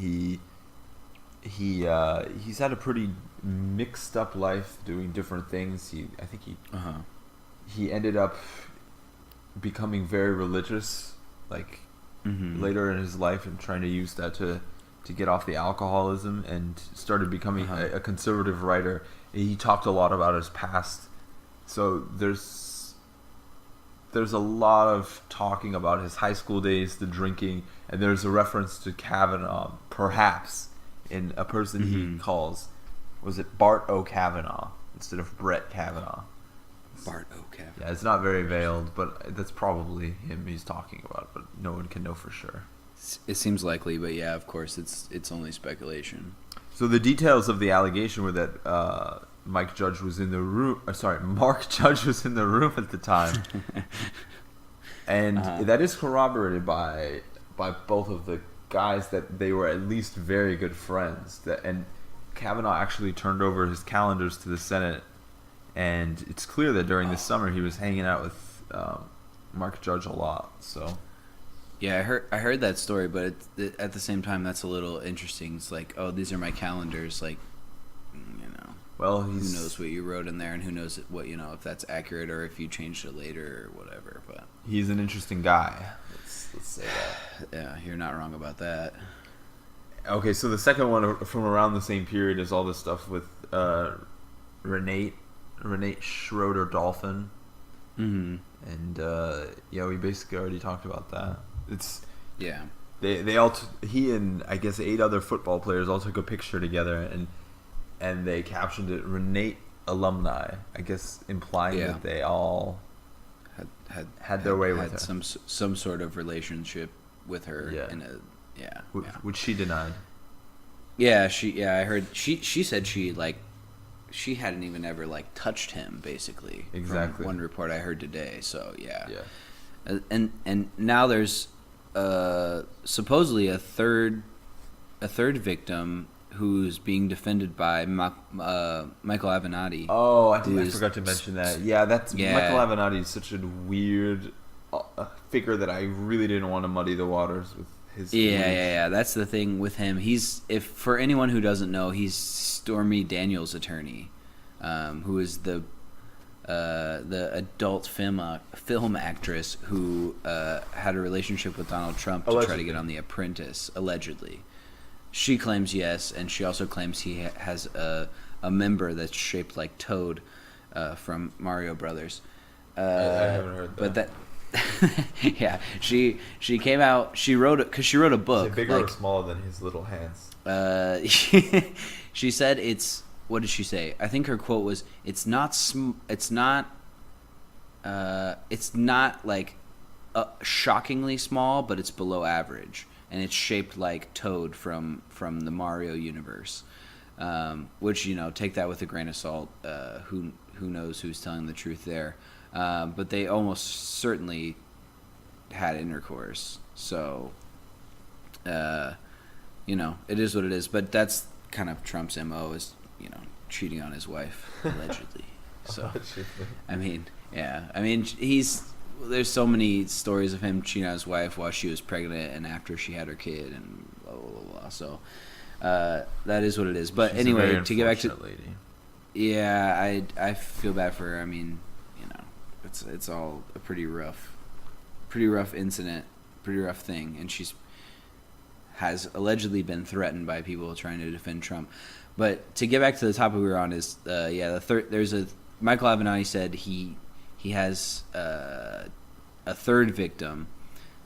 he's had a pretty mixed up life doing different things. He ended up becoming very religious later in his life, and trying to use that to get off the alcoholism, and started becoming a conservative writer. He talked a lot about his past. So there's there's a lot of talking about his high school days, the drinking, and there's a reference to Kavanaugh, perhaps, in a person he calls, was it Bart O. Kavanaugh instead of Brett Kavanaugh? Bart O. Kavanaugh. Yeah, it's not very veiled, but that's probably him he's talking about, but no one can know for sure. It seems likely, but yeah, of course, it's only speculation. So the details of the allegation were that Mark Judge was in the room at the time. And that is corroborated by both of the guys that they were at least very good friends. And Kavanaugh actually turned over his calendars to the Senate, and it's clear that during the summer he was hanging out with Mark Judge a lot. So yeah, I heard that story, but at the same time, that's a little interesting. It's like, oh, these are my calendars, like, you know. Well, who knows what you wrote in there, and who knows what, you know, if that's accurate or if you changed it later or whatever. But he's an interesting guy. Let's say that. Yeah, you're not wrong about that. Okay, so the second one from around the same period is all this stuff with Renate Schroeder Dolphin. Mm-hmm. And yeah, we basically already talked about that. Yeah. They all he and I guess 8 other football players all took a picture together and they captioned it Renate alumni. I guess implying that they all had their way with her. Some sort of relationship with her. Yeah. Which she denied. Yeah, I heard she said she hadn't even ever touched him, basically. Exactly. From one report I heard today. So yeah. And now there's supposedly a third victim who's being defended by Michael Avenatti. Oh, I forgot to mention that. Yeah, Michael Avenatti is such a weird figure that I really didn't want to muddy the waters with his. Yeah. That's the thing with him. If for anyone who doesn't know, he's Stormy Daniels' attorney, who is the adult film actress who had a relationship with Donald Trump to try to get on The Apprentice, allegedly. She claims yes, and she also claims he has a member that's shaped like Toad from Mario Brothers. I haven't heard that. But that, yeah, she came out. She wrote a book. Is it bigger or smaller than his little hands? She said it's. What did she say? I think her quote was, "It's not like shockingly small, but it's below average, and it's shaped like Toad from the Mario universe." Which, take that with a grain of salt. Who knows who's telling the truth there? But they almost certainly had intercourse. So, it is what it is. But that's kind of Trump's MO, is cheating on his wife, allegedly. So, I mean, there's so many stories of him cheating on his wife while she was pregnant and after she had her kid and blah, blah, blah, blah. So, that is what it is. But anyway, to get back to... lady. Yeah, I feel bad for her. I mean, it's all a pretty rough incident, pretty rough thing. And has allegedly been threatened by people trying to defend Trump. But to get back to the topic we were on is, Michael Avenatti said he has a third victim,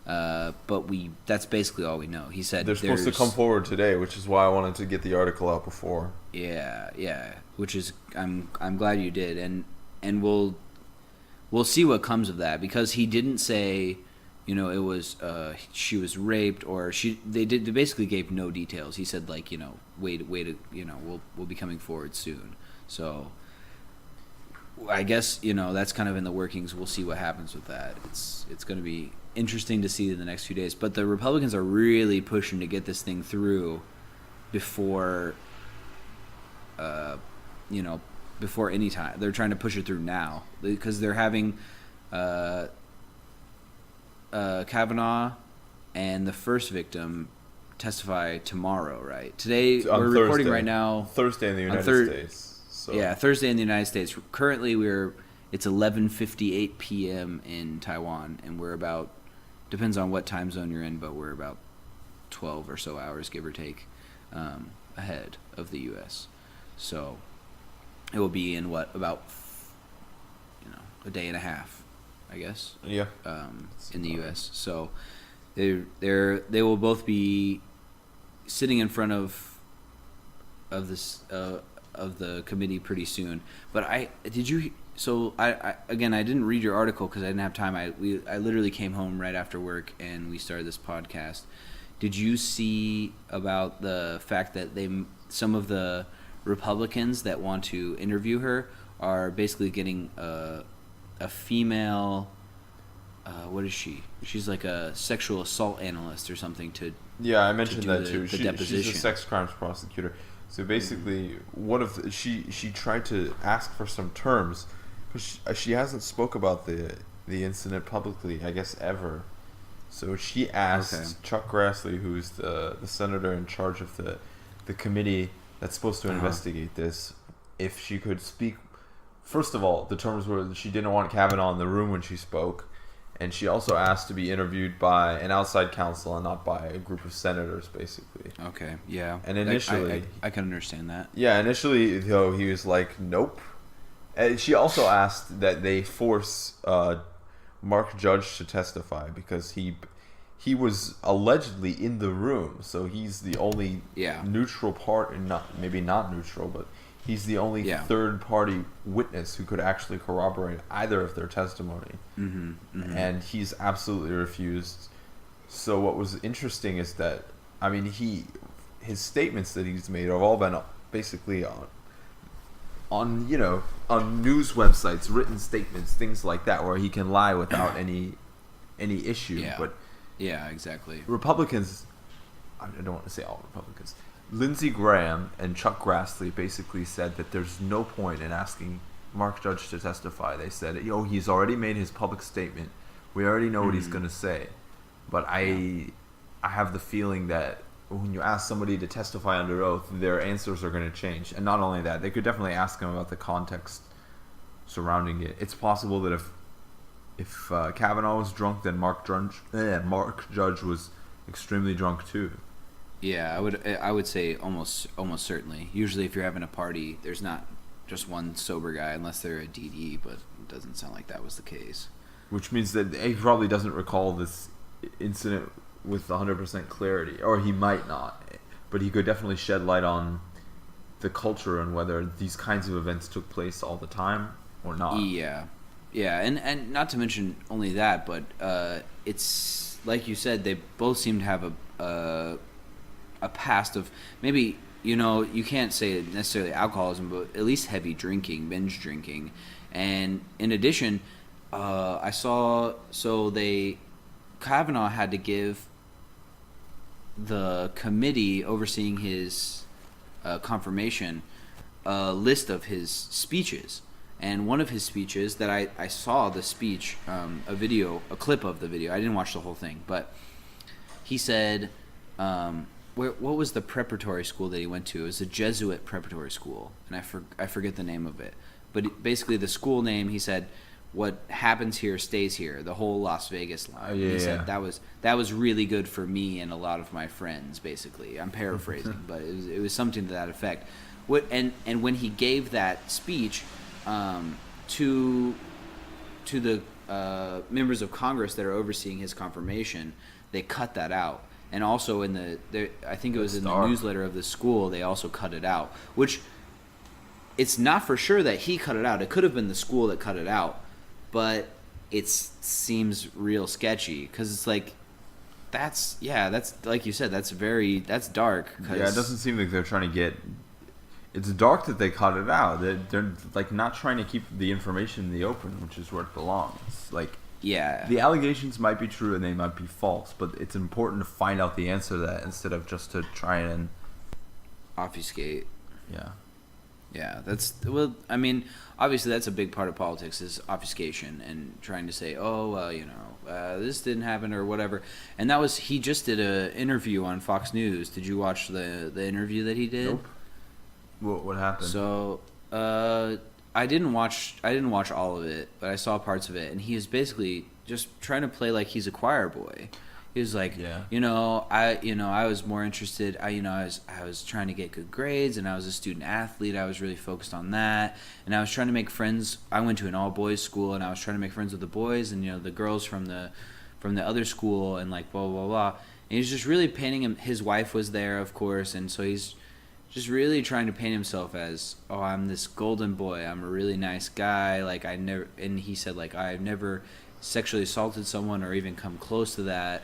but that's basically all we know. He said they're supposed to come forward today, which is why I wanted to get the article out before. Yeah, which is I'm glad you did, and we'll see what comes of that, because he didn't say, it was she was raped or they basically gave no details. He said wait, we'll be coming forward soon. So I guess that's kind of in the workings. We'll see what happens with that. It's going to be interesting to see in the next few days. But the Republicans are really pushing to get this thing through before before any time. They're trying to push it through now because they're having Kavanaugh and the first victim testify tomorrow, right? Today we're recording right now. Thursday in the United States. So. Yeah, Thursday in the United States. Currently it's 11:58 p.m. in Taiwan, and we're about, depends on what time zone you're in, but we're about 12 or so hours, give or take, ahead of the U.S. So it will be in about a day and a half I guess. Yeah. In the U.S. So they will both be sitting in front of this of the committee pretty soon. But I didn't read your article because I didn't have time. I literally came home right after work and we started this podcast. Did you see about the fact that some of the Republicans that want to interview her are basically getting a female, what is she? She's like a sexual assault analyst or something to. Yeah, I mentioned that too. She's deposition. a sex crimes prosecutor. So basically, she tried to ask for some terms, because she hasn't spoke about the incident publicly, I guess, ever. So she asked Chuck Grassley, who's the senator in charge of the committee that's supposed to investigate this, if she could speak. First of all, the terms were she didn't want Kavanaugh in the room when she spoke, and she also asked to be interviewed by an outside counsel and not by a group of senators, basically. Okay, yeah. And initially, I can understand that. Yeah, initially though he was like, nope. And she also asked that they force Mark Judge to testify because he was allegedly in the room, so he's the only neutral part, and maybe not neutral, but he's the only third-party witness who could actually corroborate either of their testimony. Mm-hmm, mm-hmm. And he's absolutely refused. So what was interesting is that, I mean, his statements that he's made have all been basically on news websites, written statements, things like that, where he can lie without any issue. Yeah. But yeah, exactly. Republicans, I don't want to say all Republicans, Lindsey Graham and Chuck Grassley basically said that there's no point in asking Mark Judge to testify. They said, he's already made his public statement. We already know what he's going to say. But I have the feeling that when you ask somebody to testify under oath, their answers are going to change. And not only that, they could definitely ask him about the context surrounding it. It's possible that if Kavanaugh was drunk, then Mark Judge was extremely drunk too. Yeah, I would say almost certainly. Usually, if you're having a party, there's not just one sober guy, unless they're a DD. But it doesn't sound like that was the case. Which means that he probably doesn't recall this incident with 100% clarity, or he might not. But he could definitely shed light on the culture and whether these kinds of events took place all the time or not. Yeah, and not to mention only that, but it's like you said, they both seem to have a past of maybe, you can't say necessarily alcoholism, but at least heavy drinking, binge drinking. And in addition, I saw, Kavanaugh had to give the committee overseeing his confirmation a list of his speeches. And one of his speeches that I saw the speech, a clip of the video. I didn't watch the whole thing, but he said, what was the preparatory school that he went to? It was a Jesuit preparatory school, and I forget the name of it. But basically, the school name, he said, "What happens here stays here." The whole Las Vegas line. He said that was really good for me and a lot of my friends. Basically, I'm paraphrasing, but it was something to that effect. And when he gave that speech to the members of Congress that are overseeing his confirmation, they cut that out. And also I think it was in the newsletter of the school, they also cut it out. Which, it's not for sure that he cut it out. It could have been the school that cut it out, but it seems real sketchy because it's like, that's like you said, that's dark. Yeah, it doesn't seem like they're trying to get. It's dark that they cut it out. They're like not trying to keep the information in the open, which is where it belongs. Like, yeah, the allegations might be true and they might be false, but it's important to find out the answer to that instead of just to try and obfuscate. Yeah, I mean, obviously that's a big part of politics is obfuscation and trying to say, this didn't happen or whatever. And he just did an interview on Fox News. Did you watch the interview that he did? Nope. What happened? So, I didn't watch all of it, but I saw parts of it, and he was basically just trying to play like he's a choir boy. He was like, Yeah. I was more interested. I was trying to get good grades, and I was a student athlete. I was really focused on that, and I was trying to make friends. I went to an all boys school, and I was trying to make friends with the boys, and the girls from the other school, and like blah blah blah. And he's just really painting him. His wife was there, of course, and so he's just really trying to paint himself as, oh, I'm this golden boy. I'm a really nice guy. Like and he said like I've never sexually assaulted someone or even come close to that.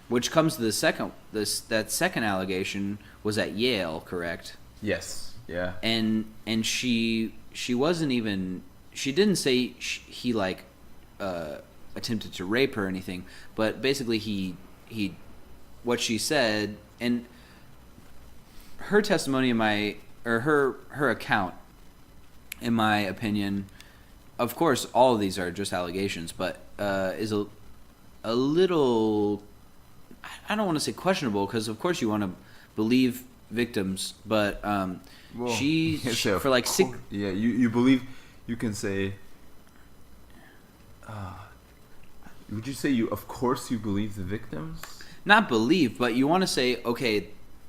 Which comes to that second allegation was at Yale, correct? Yes. Yeah. And she wasn't even, she didn't say he like attempted to rape her or anything, but basically he what she said, and her testimony her account, in my opinion, of course all of these are just allegations, but is a little, I don't want to say questionable, because of course you want to believe victims, but she for like six. Yeah, you believe, you can say. Would you say of course you believe the victims? Not believe, but you want to say, okay,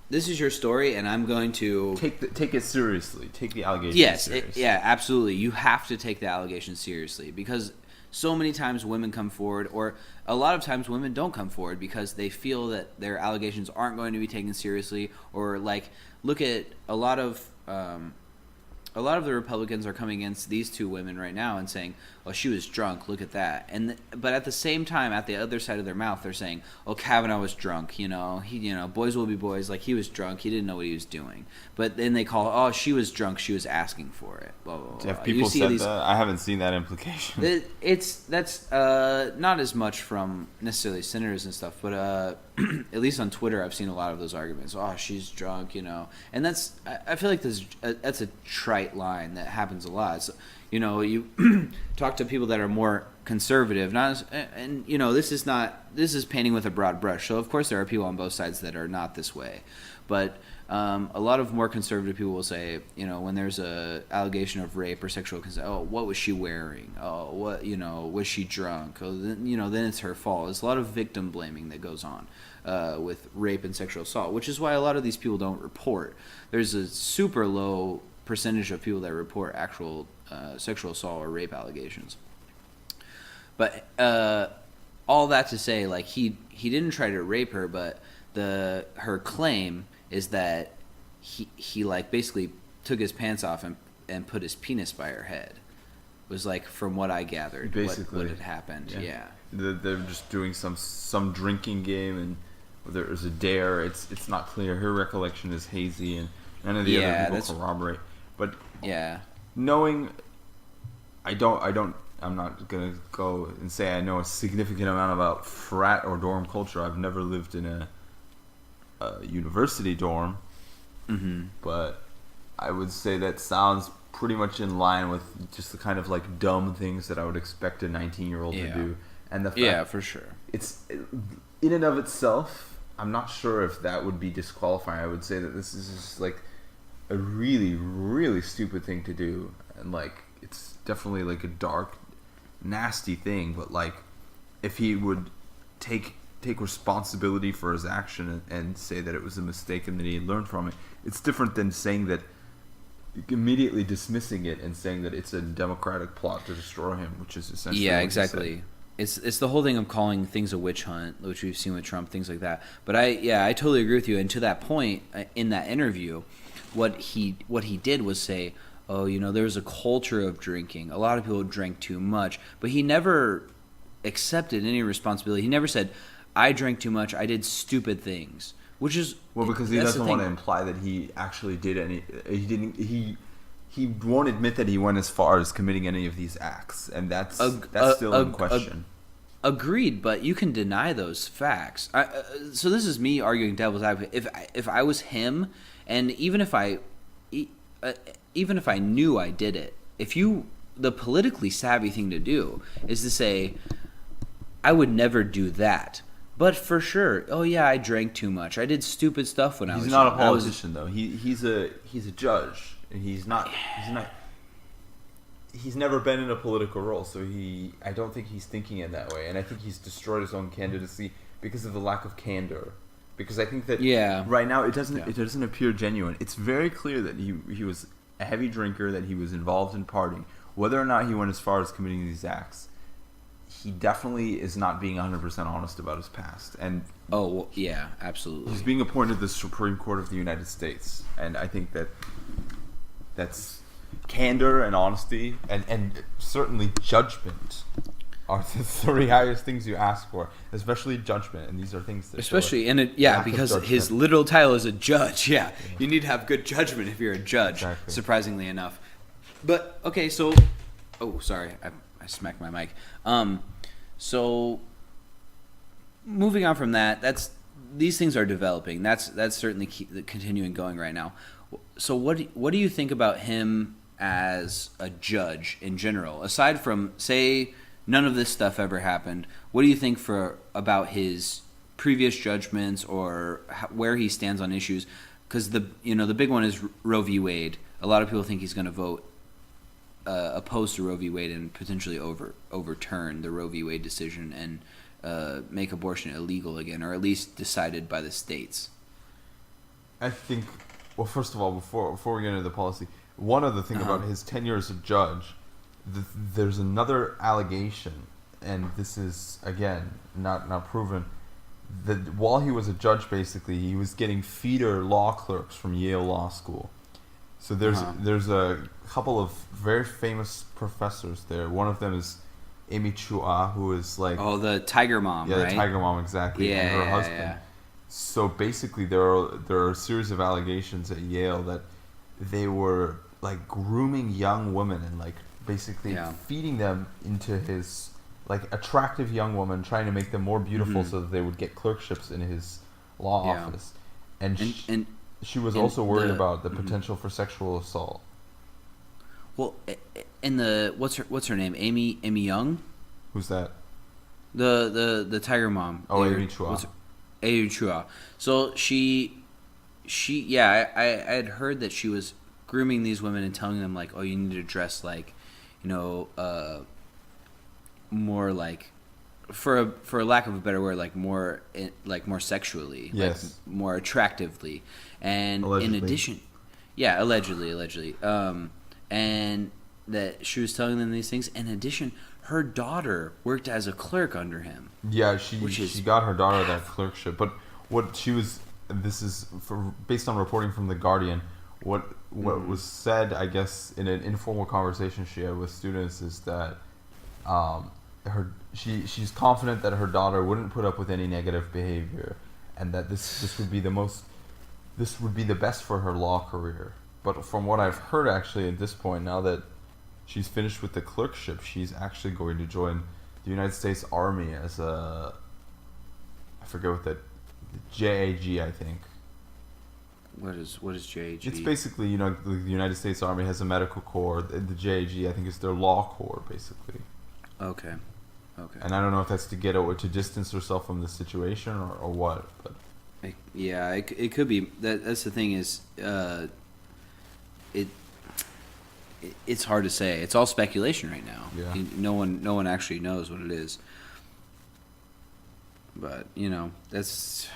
this is your story, and I'm going to take it seriously. Take the allegations. Yes, seriously. yeah, absolutely. You have to take the allegations seriously, because so many times women come forward, or a lot of times women don't come forward because they feel that their allegations aren't going to be taken seriously, or like look at a lot of the Republicans are coming against these two women right now and saying, "Oh, she was drunk. Look at that." But at the same time, at the other side of their mouth, they're saying, "Oh, Kavanaugh was drunk. Boys will be boys. Like, he was drunk. He didn't know what he was doing." But then they call, "Oh, she was drunk. She was asking for it." Blah blah blah. Have people said that? I haven't seen that implication. That's not as much from necessarily senators and stuff, but at least on Twitter, I've seen a lot of those arguments. Oh, she's drunk, and I feel like that's a trite line that happens a lot. So, you talk to people that are more conservative, this is painting with a broad brush. So of course there are people on both sides that are not this way, but a lot of more conservative people will say, when there's a allegation of rape or sexual consent, oh, what was she wearing? Oh, what, was she drunk? Oh, then it's her fault. There's a lot of victim blaming that goes on with rape and sexual assault, which is why a lot of these people don't report. There's a super low percentage of people that report actual sexual assault or rape allegations. But all that to say, like, he didn't try to rape her, but her claim is that he like basically took his pants off and put his penis by her head. Was like, from what I gathered, basically what had happened. Yeah. They're just doing some drinking game, and there was a dare. It's not clear. Her recollection is hazy, and none of the other people corroborate. But knowing, I'm not gonna go and say I know a significant amount about frat or dorm culture. I've never lived in a university dorm, but I would say that sounds pretty much in line with just the kind of like dumb things that I would expect a 19-year-old to do. And the fact, for sure, it's in and of itself, I'm not sure if that would be disqualifying. I would say that this is just like a really, really stupid thing to do, and like it's definitely like a dark, nasty thing. But like, if he would take responsibility for his action and say that it was a mistake and that he had learned from it, it's different than saying that, immediately dismissing it and saying that it's a democratic plot to destroy him, which is essentially what exactly. It's the whole thing of calling things a witch hunt, which we've seen with Trump, things like that. But I totally agree with you. And to that point, in that interview, what he did was say, oh, there was a culture of drinking. A lot of people drank too much, but he never accepted any responsibility. He never said, I drank too much. I did stupid things, which is because he doesn't want to imply that he actually did any. He didn't. He won't admit that he went as far as committing any of these acts, and that's still in question. Agreed, but you can deny those facts. So this is me arguing devil's advocate. If I was him, and even if I knew I did it, the politically savvy thing to do is to say, I would never do that. But for sure, oh yeah, I drank too much. I did stupid stuff when I was young. He's not a politician, though. He's a judge. He's not. he's never been in a political role, so I don't think he's thinking in that way, and I think he's destroyed his own candidacy because of the lack of candor. Because I think that right now it doesn't appear genuine. It's very clear that he was a heavy drinker, that he was involved in partying. Whether or not he went as far as committing these acts, he definitely is not being 100% honest about his past. And absolutely. He's being appointed to the Supreme Court of the United States, and I think that's candor and honesty and certainly judgment are the three highest things you ask for, especially judgment. And these are things that because his literal title is a judge. Yeah, you need to have good judgment if you're a judge. Exactly. Surprisingly enough, but okay. So, sorry, I smacked my mic. So moving on from that, these things are developing. That's certainly continuing going right now. So what do you think about him as a judge in general, aside from, say, none of this stuff ever happened? What do you think about his previous judgments or where he stands on issues? Because the big one is Roe v. Wade. A lot of people think he's going to vote opposed to Roe v. Wade and potentially overturn the Roe v. Wade decision and make abortion illegal again, or at least decided by the states. I think, well, first of all, before we get into the policy, one other thing about his tenure as a judge, there's another allegation, and this is, again, not proven, that while he was a judge, basically, he was getting feeder law clerks from Yale Law School. So there's a couple of very famous professors there. One of them is Amy Chua, who is like... Oh, the Tiger Mom, right? Yeah, the Tiger Mom, exactly, and her husband. Yeah. So basically, there are a series of allegations at Yale that they were like grooming young women and like basically feeding them into his like attractive young woman, trying to make them more beautiful so that they would get clerkships in his law office. And she was also worried about the potential for sexual assault. Well, in the what's her name? Amy Young? Who's that? The Tiger Mom. Oh, Amy Chua. Amy Chua. So she I had heard that she was grooming these women and telling them like, oh, you need to dress like, more like, for a lack of a better word, like more sexually, yes, like more attractively, and allegedly. In addition, allegedly, and that she was telling them these things. In addition, her daughter worked as a clerk under him. Yeah, she got her daughter that clerkship. But what she was, this is based on reporting from The Guardian, what was said, I guess, in an informal conversation she had with students is that she's confident that her daughter wouldn't put up with any negative behavior, and that this would be the best for her law career. But from what I've heard, actually, at this point, now that she's finished with the clerkship, she's actually going to join the United States Army as I forget what the JAG, I think. What is JAG? It's basically, the United States Army has a medical corps. The JAG, I think, is their law corps, basically. Okay. And I don't know if that's to get her to distance herself from the situation or what. But it could be. That's the thing is, it's hard to say. It's all speculation right now. Yeah. No one actually knows what it is. But that's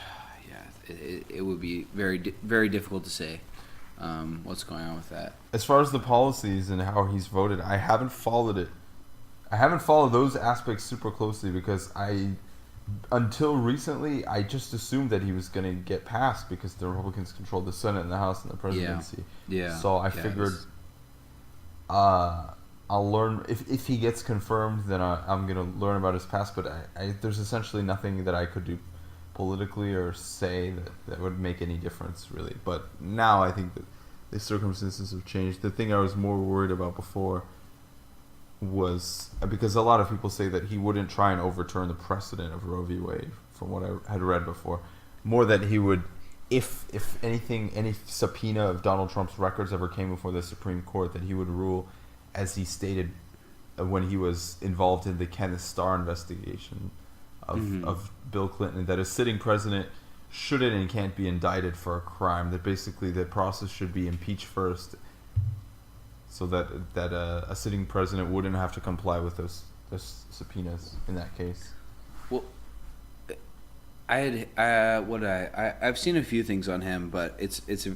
it would be very very difficult to say what's going on with that. As far as the policies and how he's voted, I haven't followed it. I haven't followed those aspects super closely because until recently, I just assumed that he was going to get passed because the Republicans controlled the Senate and the House and the presidency. Yeah. So I figured I'll learn if he gets confirmed. Then I'm going to learn about his past. But there's essentially nothing that I could do politically or say that would make any difference really. But now I think that the circumstances have changed. The thing I was more worried about before was because a lot of people say that he wouldn't try and overturn the precedent of Roe v. Wade, from what I had read before. More that he would, if anything, any subpoena of Donald Trump's records ever came before the Supreme Court, that he would rule, as he stated when he was involved in the Kenneth Starr investigation of Bill Clinton, that a sitting president shouldn't and can't be indicted for a crime, that basically the process should be impeach first. so that a sitting president wouldn't have to comply with those subpoenas in that case. Well, I've seen a few things on him, but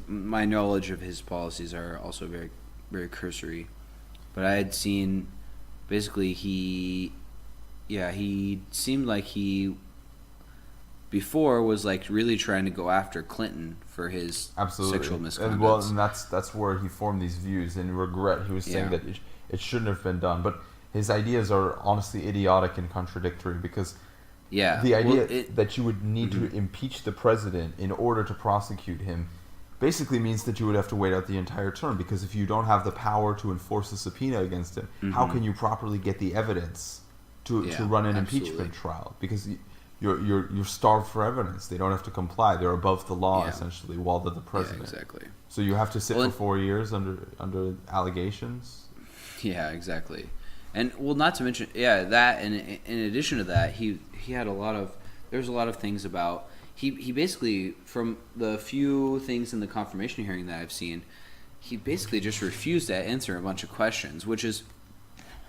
my knowledge of his policies are also very, very cursory. But I had seen, basically, he seemed like he before was like really trying to go after Clinton for his sexual misconduct. And that's where he formed these views and regret. He was saying that it shouldn't have been done, but his ideas are honestly idiotic and contradictory because the idea that you would need to impeach the president in order to prosecute him basically means that you would have to wait out the entire term, because if you don't have the power to enforce a subpoena against him, how can you properly get the evidence to run an impeachment trial? Because you're starved for evidence. They don't have to comply. They're above the law essentially while they're the president. Yeah, exactly. So you have to sit for 4 years under allegations. Yeah, exactly. And not to mention that, and in addition to that, he had there's a lot of things about he basically, from the few things in the confirmation hearing that I've seen, he basically just refused to answer a bunch of questions, which is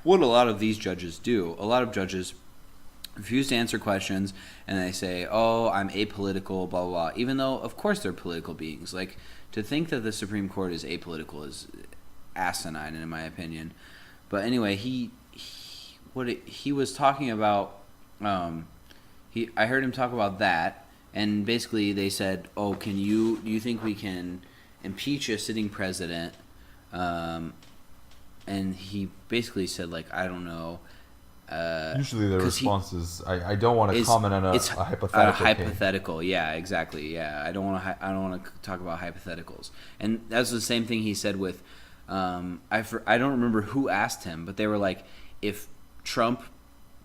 what a lot of these judges do. A lot of judges refuse to answer questions, and they say, "Oh, I'm apolitical," blah, blah, blah. Even though, of course, they're political beings. Like, to think that the Supreme Court is apolitical is asinine, in my opinion. But anyway, he was talking about, I heard him talk about that, and basically they said, "Oh, do you think we can impeach a sitting president?" And he basically said, like, "I don't know." Usually the response is, I don't want to comment on a hypothetical. Hypothetical, yeah, exactly, yeah. I don't want to talk about hypotheticals. And that's the same thing he said with, I don't remember who asked him, but they were like, if Trump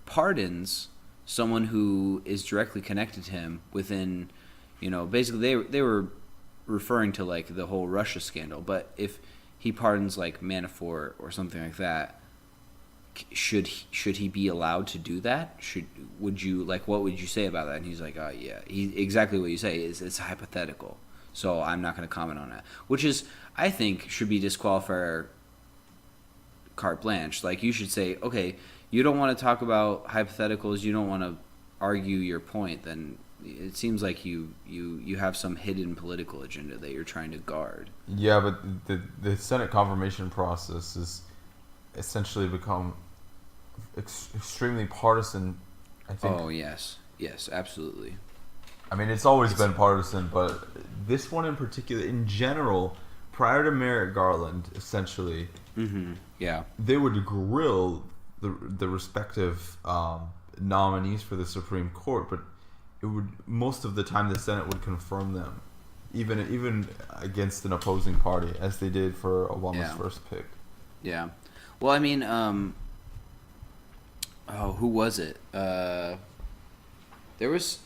pardons someone who is directly connected to him within, basically they were referring to like the whole Russia scandal, but if he pardons like Manafort or something like that, should he be allowed to do that? What would you say about that? And he's like, "Oh yeah, exactly what you say is it's hypothetical, so I'm not going to comment on that." Which is, I think, should be disqualifier carte blanche. Like, you should say, okay, you don't want to talk about hypotheticals, you don't want to argue your point, then it seems like you have some hidden political agenda that you're trying to guard. Yeah, but the Senate confirmation process has essentially become extremely partisan, I think. Oh, yes, absolutely. I mean, it's always been partisan, but this one in particular, in general, prior to Merrick Garland, essentially, they would grill the respective nominees for the Supreme Court, but it would, most of the time, the Senate would confirm them, even against an opposing party, as they did for Obama's first pick. Yeah. Well, I mean, who was it? There was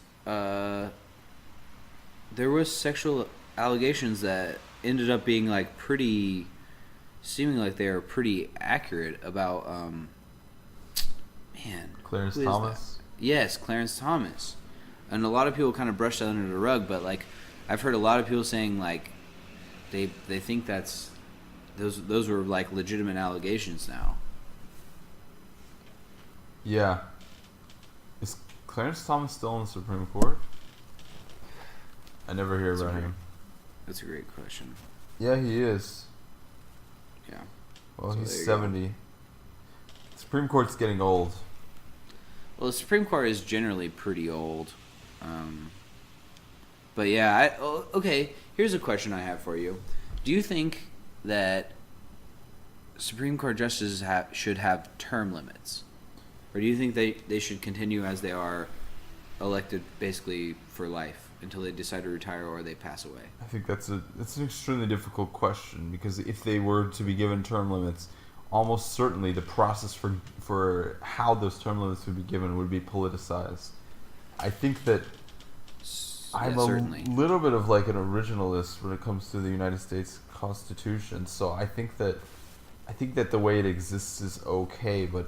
sexual allegations that ended up being like seeming like they were pretty accurate about, Clarence Thomas? That? Yes, Clarence Thomas. And a lot of people kind of brushed that under the rug, but like, I've heard a lot of people saying like, they think those were like legitimate allegations now. Yeah. Is Clarence Thomas still in the Supreme Court? I never hear about him. That's a great question. Yeah, he is. Yeah. Well, so he's 70. The Supreme Court's getting old. Well, the Supreme Court is generally pretty old. But yeah, okay, here's a question I have for you. Do you think that Supreme Court justices should have term limits? Or do you think they should continue as they are, elected basically for life until they decide to retire or they pass away? I think that's an extremely difficult question, because if they were to be given term limits, almost certainly the process for how those term limits would be given would be politicized. I think that I'm a little bit of like an originalist when it comes to the United States Constitution, so I think that the way it exists is okay, but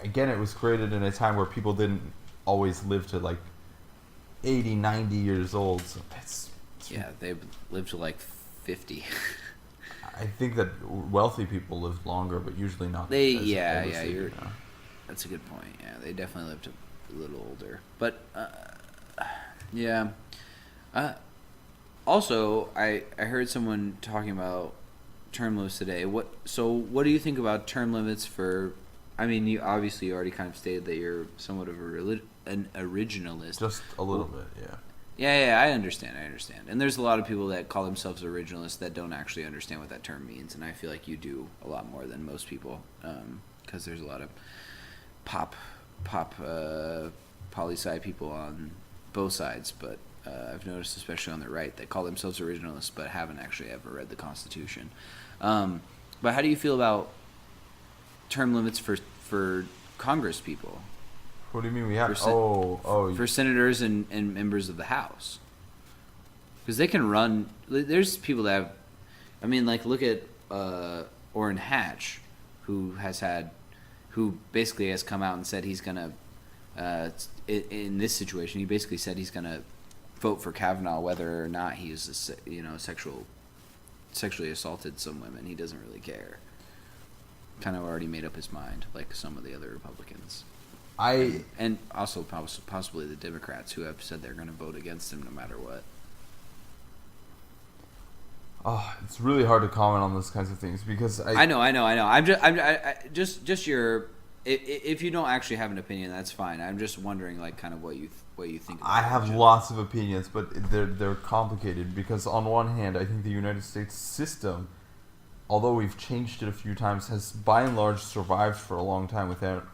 again, it was created in a time where people didn't always live to like 80, 90 years old. So they lived to like 50. I think that wealthy people live longer, but usually not. They as yeah old as yeah they do you're now. that's a good point. Yeah, they definitely lived a little older, but yeah. Uh, Also, I heard someone talking about term limits today. What do you think about term limits for? I mean, you obviously already kind of stated that you're somewhat of an originalist. Just a little bit, yeah. Yeah, I understand. And there's a lot of people that call themselves originalists that don't actually understand what that term means, and I feel like you do a lot more than most people, because there's a lot of pop poli-sci people on both sides, but I've noticed, especially on the right, that call themselves originalists but haven't actually ever read the Constitution. But how do you feel about term limits for Congress people? What do you mean we have? For senators and members of the House, because they can run. There's people that have. I mean, like look at Orrin Hatch, who basically has come out and said he's gonna. In this situation, he basically said he's gonna vote for Kavanaugh whether or not he's sexually assaulted some women. He doesn't really care. Kind of already made up his mind, like some of the other Republicans. And also possibly the Democrats who have said they're going to vote against him no matter what. Oh, it's really hard to comment on those kinds of things because I know. I'm just your. If you don't actually have an opinion, that's fine. I'm just wondering, like, kind of what you think. About I have lots of opinions, but they're complicated because on one hand, I think the United States system, although we've changed it a few times, has by and large survived for a long time without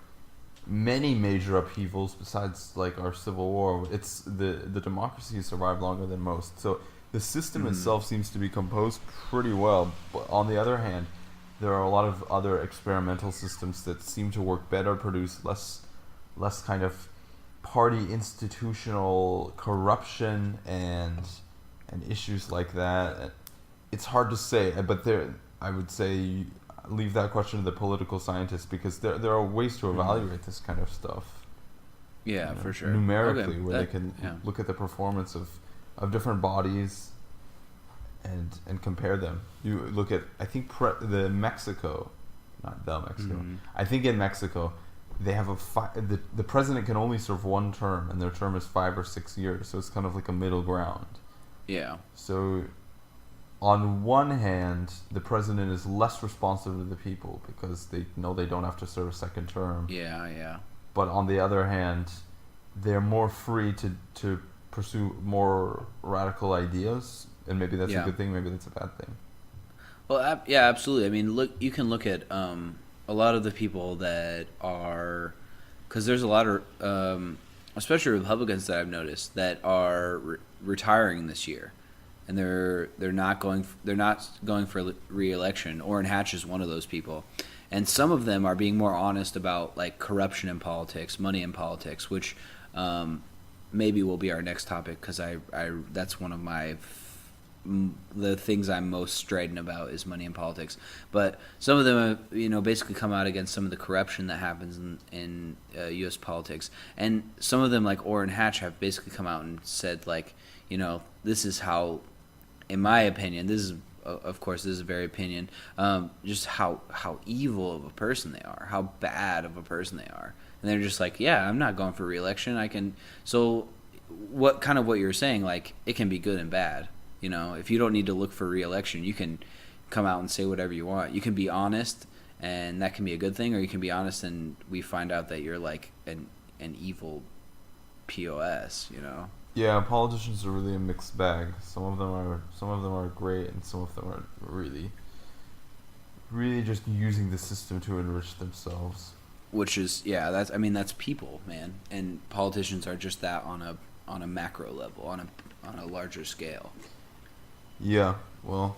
many major upheavals besides like our Civil War. It's the democracy has survived longer than most. So the system itself seems to be composed pretty well. But on the other hand, there are a lot of other experimental systems that seem to work better, produce less kind of party institutional corruption and issues like that. It's hard to say, but I would say leave that question to the political scientists because there are ways to evaluate this kind of stuff. Yeah, for sure. Numerically, where they can look at the performance of different bodies and compare them. You look at, I think, not the Mexico. I think in Mexico, they have the president can only serve one term, and their term is 5 or 6 years. So it's kind of like a middle ground. Yeah. So on one hand, the president is less responsive to the people because they know they don't have to serve a second term. Yeah. But on the other hand, they're more free to pursue more radical ideas, and maybe that's a good thing, maybe that's a bad thing. Well, yeah, absolutely. I mean, you can look at a lot of the people that are, because there's a lot of, especially Republicans that I've noticed that are retiring this year. And they're not going for re-election. Orrin Hatch is one of those people, and some of them are being more honest about like corruption in politics, money in politics, which maybe will be our next topic because I that's one of the things I'm most strident about is money in politics. But some of them have, basically come out against some of the corruption that happens in U.S. politics, and some of them like Orrin Hatch have basically come out and said like, this is how. In my opinion, this is a very opinion, just how evil of a person they are, how bad of a person they are. And they're just like, yeah, I'm not going for re-election. So what you're saying, like, it can be good and bad. If you don't need to look for re-election, you can come out and say whatever you want. You can be honest, and that can be a good thing, or you can be honest and we find out that you're like an evil POS, Yeah, politicians are really a mixed bag. Some of them are great, and some of them are really, really just using the system to enrich themselves. Which is that's people, man, and politicians are just that on a macro level, on a larger scale. Yeah, well,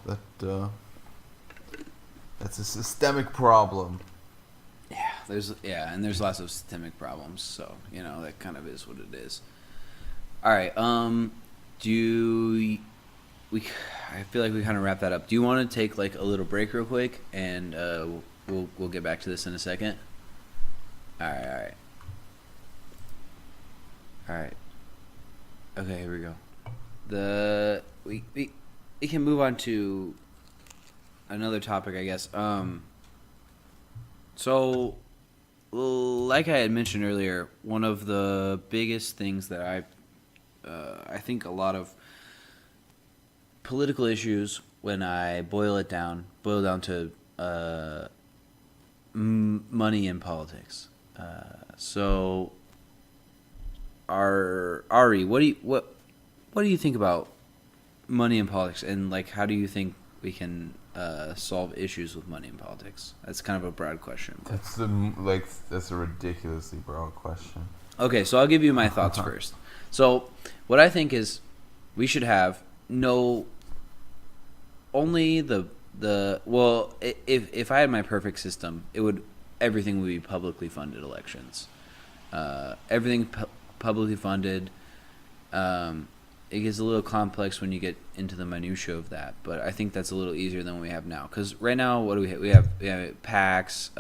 that's a systemic problem. Yeah, and there's lots of systemic problems, so that kind of is what it is. All right. I feel like we kind of wrap that up. Do you want to take like a little break real quick, and we'll get back to this in a second? All right. Okay, here we go. We can move on to another topic, I guess. So, like I had mentioned earlier, one of the biggest things that I think a lot of political issues, when I boil down to money in politics. So, Ari, what do you think about money in politics, and like how do you think we can solve issues with money in politics? That's kind of a broad question. That's a ridiculously broad question. Okay, so I'll give you my thoughts first. So, what I think is we should have only if I had my perfect system, everything would be publicly funded elections. Everything publicly funded. It gets a little complex when you get into the minutia of that, but I think that's a little easier than what we have now. Because right now, what do we have? We have PACs,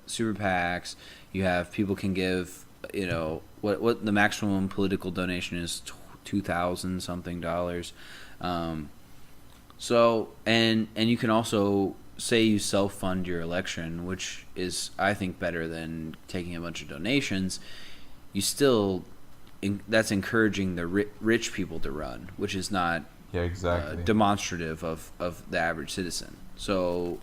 super PACs. You have people can give, what the maximum political donation is, $2,000 something dollars. So and you can also say you self-fund your election, which is, I think, better than taking a bunch of donations. You still, that's encouraging the rich people to run, which is not demonstrative of the average citizen. So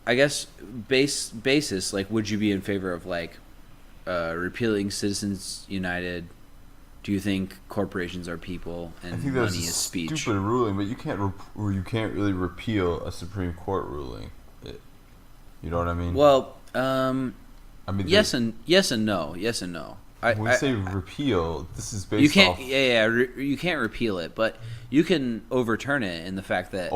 I guess basis, like, would you be in favor of like repealing Citizens United? Do you think corporations are people and I think money is speech? That's a stupid ruling, but you can't really repeal a Supreme Court ruling. You know what I mean? Well, yes and no. When we say repeal, this is based you can't. off... You can't repeal it, but you can overturn it in the fact that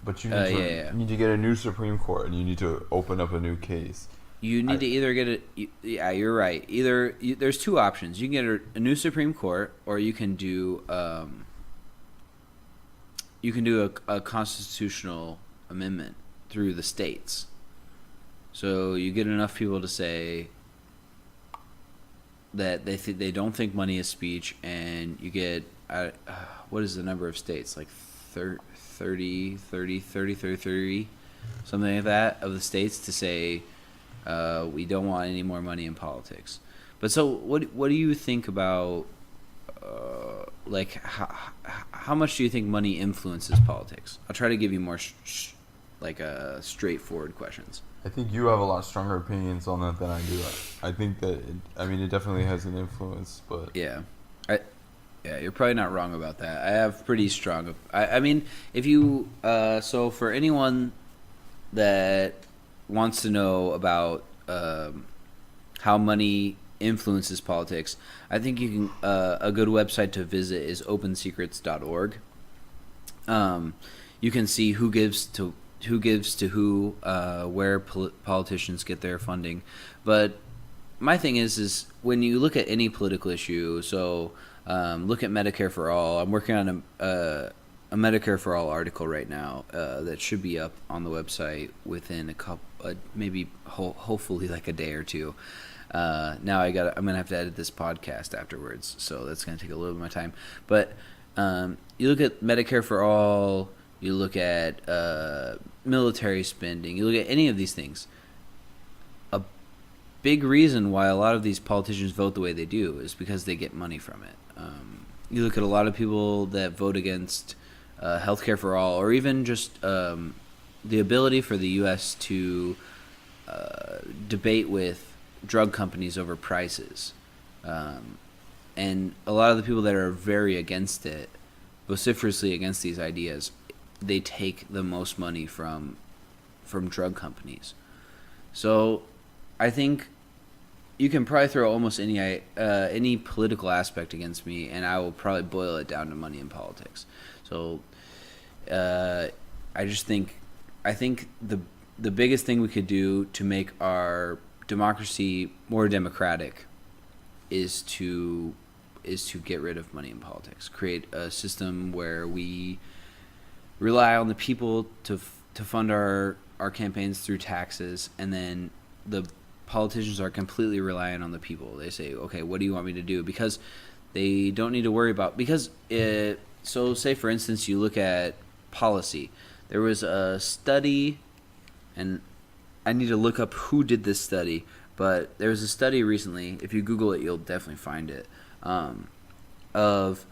but you need to get a new Supreme Court, and you need to open up a new case. You need to either get it. Yeah, you're right. There's two options. You can get a new Supreme Court, or you can do a constitutional amendment through the states. So you get enough people to say that they don't think money is speech, and you get what is the number of states, like 30, something like that, of the states to say we don't want any more money in politics. But so what do you think about like how much do you think money influences politics? I'll try to give you more straightforward questions. I think you have a lot stronger opinions on that than I do. I think that it definitely has an influence, but yeah, you're probably not wrong about that. I have pretty strong. I mean, if you so for anyone that wants to know about how money influences politics, I think you can a good website to visit is opensecrets.org. You can see who gives to who, where politicians get their funding. But my thing is when you look at any political issue, so look at Medicare for All. I'm working on a Medicare for All article right now that should be up on the website within a couple, maybe hopefully like a day or two. Now I'm gonna have to edit this podcast afterwards, so that's gonna take a little bit of my time. But you look at Medicare for All. You look at military spending. You look at any of these things. A big reason why a lot of these politicians vote the way they do is because they get money from it. You look at a lot of people that vote against healthcare for all, or even just the ability for the U.S. to debate with drug companies over prices. And a lot of the people that are very against it, vociferously against these ideas, they take the most money from drug companies. So I think you can probably throw almost any political aspect against me, and I will probably boil it down to money in politics. So I think the biggest thing we could do to make our democracy more democratic is to get rid of money in politics. Create a system where we rely on the people to fund our campaigns through taxes, and then the politicians are completely reliant on the people. They say, okay, what do you want me to do? Because They don't need to worry about because so say for instance you look at policy. There was a study, and I need to look up who did this study, but there was a study recently. If you Google it, you'll definitely find it, of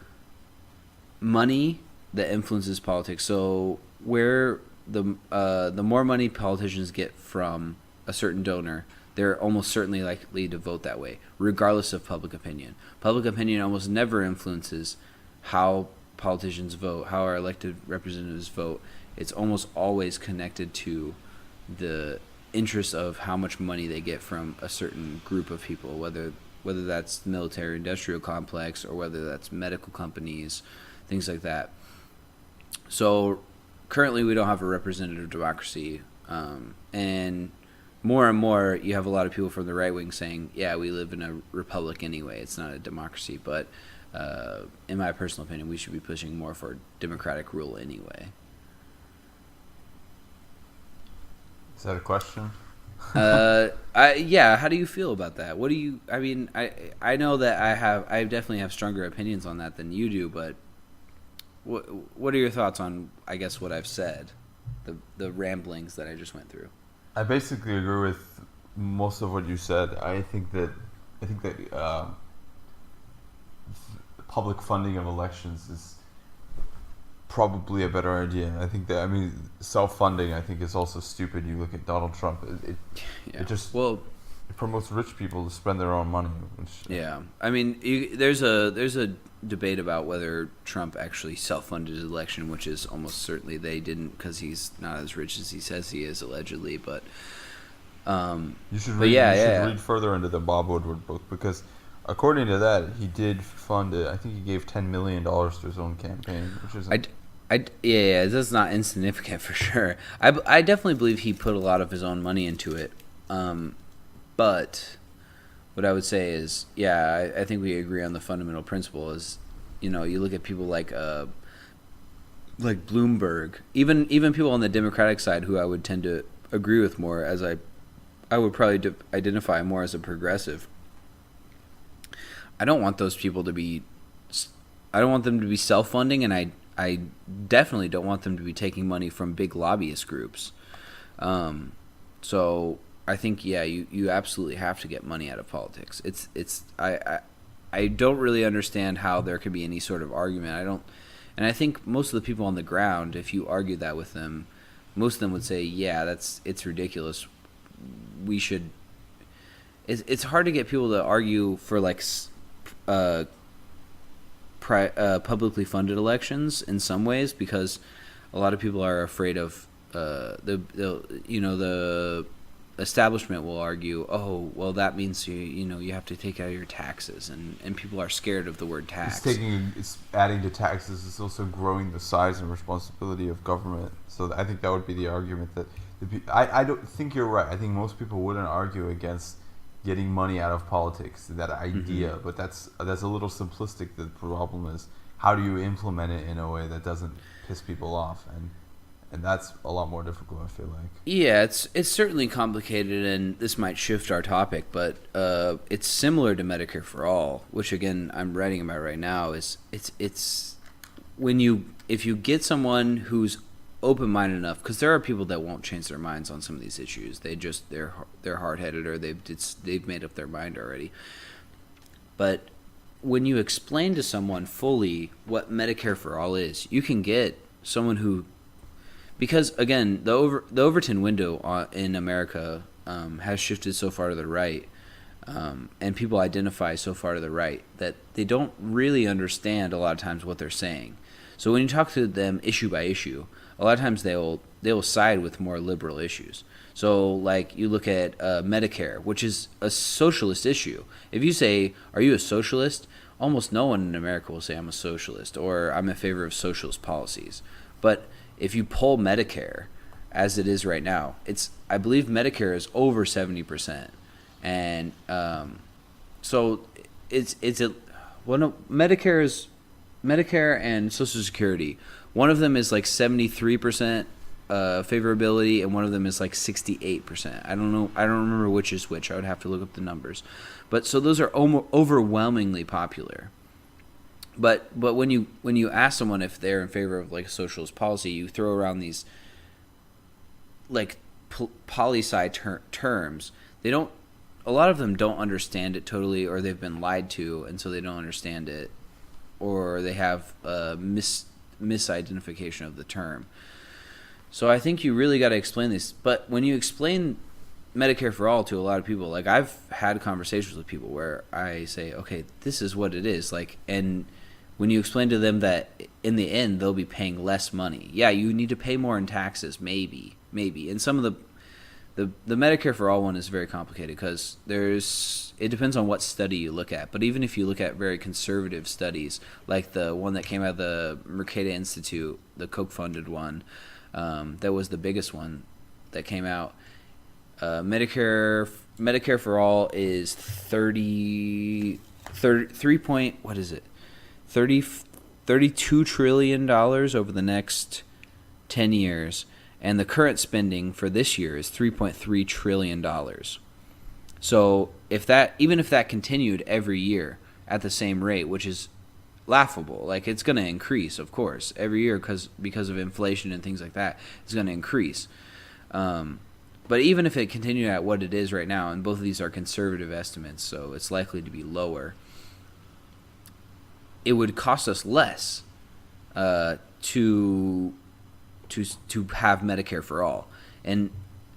money that influences politics. So where the more money politicians get from a certain donor, they're almost certainly likely to vote that way, regardless of public opinion. Public opinion almost never influences how politicians vote, how our elected representatives vote. It's almost always connected to the interest of how much money they get from a certain group of people, whether that's military industrial complex or whether that's medical companies, things like that. So currently we don't have a representative democracy, and more you have a lot of people from the right wing saying, yeah, we live in a republic anyway, it's not a democracy. But in my personal opinion, we should be pushing more for democratic rule anyway. Is that a question? Yeah. How do you feel about that? What do you? I mean, I know that I definitely have stronger opinions on that than you do. But what are your thoughts on, I guess, what I've said, the ramblings that I just went through? I basically agree with most of what you said. I think that public funding of elections is probably a better idea. I think that, self-funding, I think, is also stupid. You look at Donald Trump. It just it promotes rich people to spend their own money. Yeah, I mean, there's a debate about whether Trump actually self-funded his election, which is almost certainly they didn't, because he's not as rich as he says he is, allegedly. But you should read further into the Bob Woodward book, because according to that, he did fund it. I think he gave $10 million to his own campaign, which is that's not insignificant for sure. I definitely believe he put a lot of his own money into it. But what I would say is, I think we agree on the fundamental principle is, you look at people like Bloomberg, even people on the Democratic side who I would tend to agree with more, as I would probably identify more as a progressive. I don't want those people to be self-funding, and I definitely don't want them to be taking money from big lobbyist groups. So I think, you absolutely have to get money out of politics. I don't really understand how there could be any sort of argument. And I think most of the people on the ground, if you argue that with them, most of them would say, it's ridiculous. We should. It's hard to get people to argue for publicly funded elections in some ways, because a lot of people are afraid of the establishment will argue, oh, well, that means you have to take out your taxes, and people are scared of the word tax. It's adding to taxes. It's also growing the size and responsibility of government. So I think that would be the argument that I don't think you're right. I think most people wouldn't argue against getting money out of politics, that idea, Mm-hmm. but that's a little simplistic. The problem is, how do you implement it in a way that doesn't piss people off, and that's a lot more difficult, I feel like. Yeah, it's certainly complicated, and this might shift our topic, but it's similar to Medicare for All, which again I'm writing about right now. It's if you get someone who's open-minded enough, because there are people that won't change their minds on some of these issues. They're hard-headed, or they've made up their mind already. But when you explain to someone fully what Medicare for All is, you can get someone who, because again, the Overton window in America has shifted so far to the right, and people identify so far to the right that they don't really understand a lot of times what they're saying. So when you talk to them issue by issue, a lot of times they'll side with more liberal issues. So like you look at Medicare, which is a socialist issue. If you say, are you a socialist? Almost no one in America will say I'm a socialist or I'm in favor of socialist policies. But if you poll Medicare as it is right now, I believe Medicare is over 70%. And Medicare and Social Security. One of them is like 73% favorability, and one of them is like 68%. I don't know. I don't remember which is which. I would have to look up the numbers. But so those are overwhelmingly popular. But when you ask someone if they're in favor of like a socialist policy, you throw around these like poli-sci terms. They don't. A lot of them don't understand it totally, or they've been lied to, and so they don't understand it, or they have a misidentification of the term. So I think you really got to explain this. But when you explain Medicare for all to a lot of people, like I've had conversations with people where I say, okay, this is what it is, like, and when you explain to them that in the end they'll be paying less money, yeah, you need to pay more in taxes, maybe, and some of the Medicare for all one is very complicated because it depends on what study you look at. But even if you look at very conservative studies, like the one that came out of the Mercator Institute, the Koch funded one, that was the biggest one that came out. Medicare for all is 32 trillion dollars over the next 10 years, and the current spending for this year is $3.3 trillion. So even if that continued every year at the same rate, which is laughable, like it's going to increase, of course, every year because of inflation and things like that, it's going to increase. But even if it continued at what it is right now, and both of these are conservative estimates, so it's likely to be lower, it would cost us less to have Medicare for all, and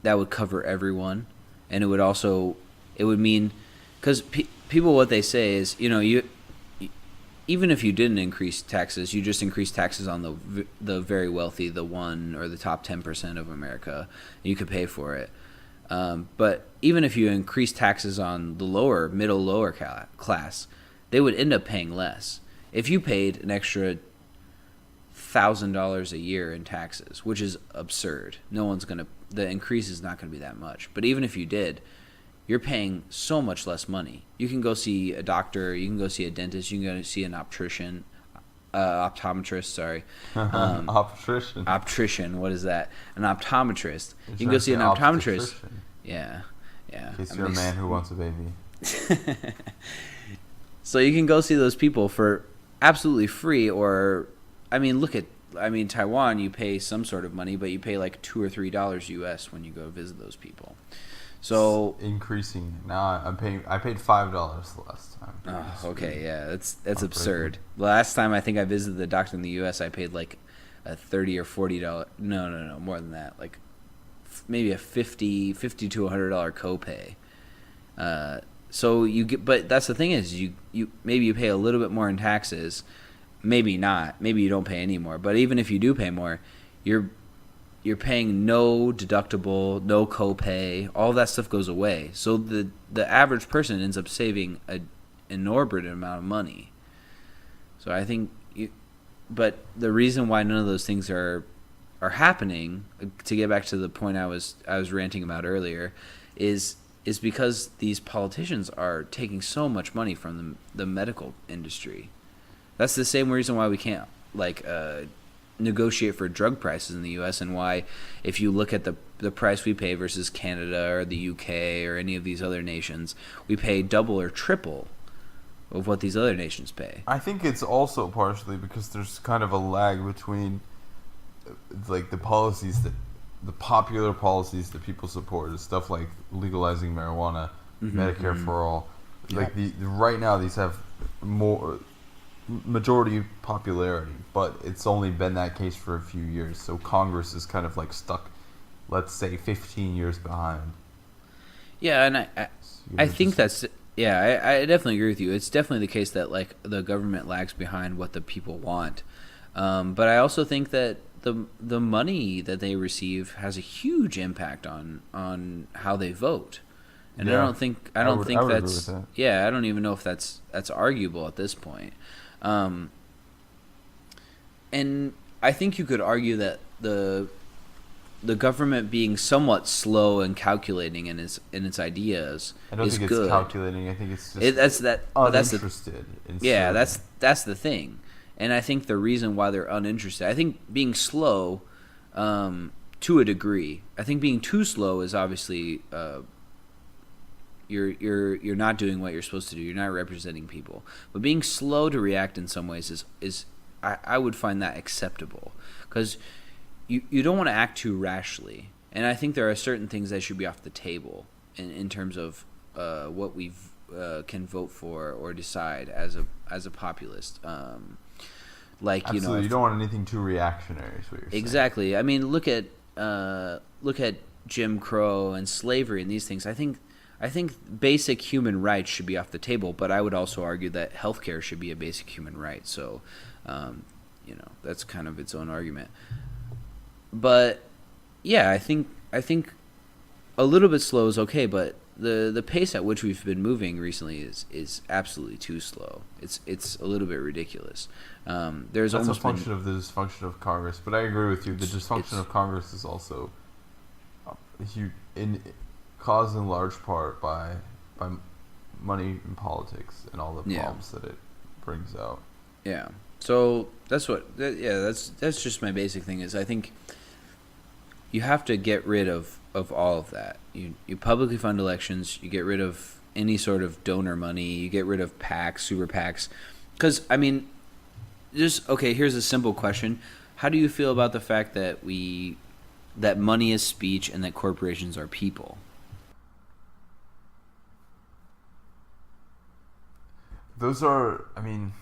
that would cover everyone, and it would mean, because people, what they say is, you even if you didn't increase taxes, you just increase taxes on the very wealthy, the 1 or the top 10% of America, you could pay for it. But even if you increase taxes on the lower class, they would end up paying less. If you paid an extra $1,000 a year in taxes, which is absurd, the increase is not gonna be that much. But even if you did, you're paying so much less money. You can go see a doctor, you can go see a dentist, you can go see an optometrist, sorry. Optician, what is that? An optometrist. You can go see an optometrist. Yeah. In case you're a man who wants a baby. So you can go see those people for absolutely free, or, Taiwan, you pay some sort of money, but you pay like $2 or $3 US when you go visit those people. So it's increasing now. I paid $5 the last time. Oh, okay, yeah, that's absurd. Last time I think I visited the doctor in the U.S., I paid like a $30 or $40. No, more than that. Like maybe a $50 to $100 copay. So you get, but that's the thing is you maybe you pay a little bit more in taxes, maybe not. Maybe you don't pay any more. But even if you do pay more, you're paying no deductible, no copay. All that stuff goes away. So the average person ends up saving an inordinate amount of money. So I think, but the reason why none of those things are happening, to get back to the point I was ranting about earlier, is because these politicians are taking so much money from the medical industry. That's the same reason why we can't negotiate for drug prices in the U.S. and why, if you look at the price we pay versus Canada or the U.K. or any of these other nations, we pay double or triple of what these other nations pay. I think it's also partially because there's kind of a lag between like the popular policies that people support is stuff like legalizing marijuana, Medicare for all. Like right now these have more majority popularity, but it's only been that case for a few years. So Congress is kind of like stuck, let's say, 15 years behind. Yeah, and I think that's I definitely agree with you. It's definitely the case that like the government lags behind what the people want, but I also think that the money that they receive has a huge impact on how they vote. And I don't think that's I don't even know if that's arguable at this point. And I think you could argue that the government being somewhat slow and calculating in its ideas is good. I don't think it's calculating. I think it's just uninterested in that's the thing. And I think the reason why they're uninterested, I think being slow to a degree. I think being too slow is obviously You're not doing what you're supposed to do. You're not representing people. But being slow to react in some ways is I would find that acceptable, because you don't want to act too rashly. And I think there are certain things that should be off the table in terms of what we can vote for or decide as a populist. Like, Absolutely, you don't want anything too reactionary. Is what you're saying. Exactly. I mean, look at Jim Crow and slavery and these things. I think basic human rights should be off the table, but I would also argue that healthcare should be a basic human right. So, that's kind of its own argument. But yeah, I think a little bit slow is okay, but the pace at which we've been moving recently is absolutely too slow. It's a lither bit ridiculous. There's That's almost a function of the dysfunction of Congress, but I agree with you. The dysfunction of Congress is also caused in large part by money in politics and all the problems that it brings out. Yeah. So that's just my basic thing is I think you have to get rid of all of that. You publicly fund elections. You get rid of any sort of donor money. You get rid of PACs, super PACs. Because, I mean, here's a simple question. How do you feel about the fact that that money is speech and that corporations are people? Those are, I mean,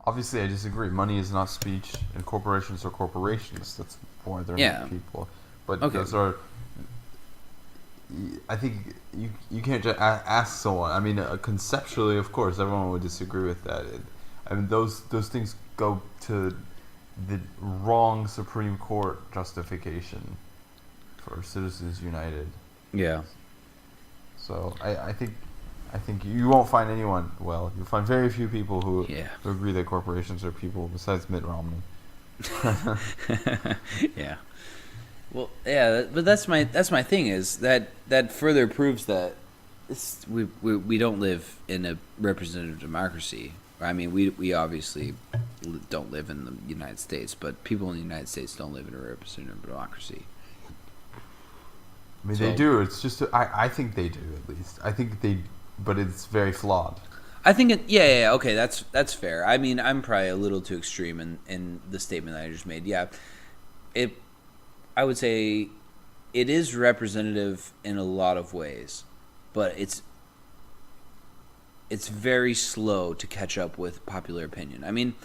obviously I disagree. Money is not speech, and corporations are corporations. That's why they're not people. But those are, I think you can't just ask someone. I mean, conceptually, of course, everyone would disagree with that. I mean, those things go to the wrong Supreme Court justification for Citizens United. Yeah. So I think you won't find anyone. Well, you'll find very few people who agree that corporations are people, besides Mitt Romney. Yeah. Well, yeah, but that's my thing is that further proves that we don't live in a representative democracy. I mean, we obviously don't live in the United States, but people in the United States don't live in a representative democracy. I mean, they do. It's just I think they do, at least. I think they, but it's very flawed. I think okay, that's fair. I mean, I'm probably a little too extreme in the statement that I just made. Yeah, I would say it is representative in a lot of ways, but it's very slow to catch up with popular opinion. I mean,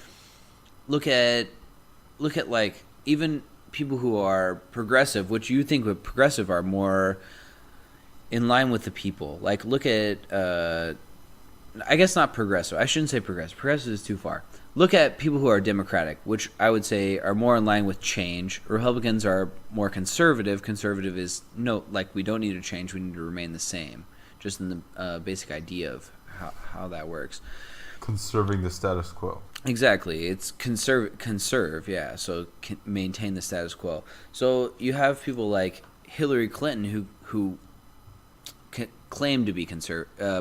look at like even people who are progressive, which you think with progressive are more in line with the people. Like look at I guess not progressive. I shouldn't say progressive. Progressive is too far. Look at people who are Democratic, which I would say are more in line with change. Republicans are more conservative. Conservative is like we don't need to change. We need to remain the same. Just in the basic idea of how that works. Conserving the status quo. Exactly. It's conserve, yeah. So maintain the status quo. So you have people like Hillary Clinton who claim to be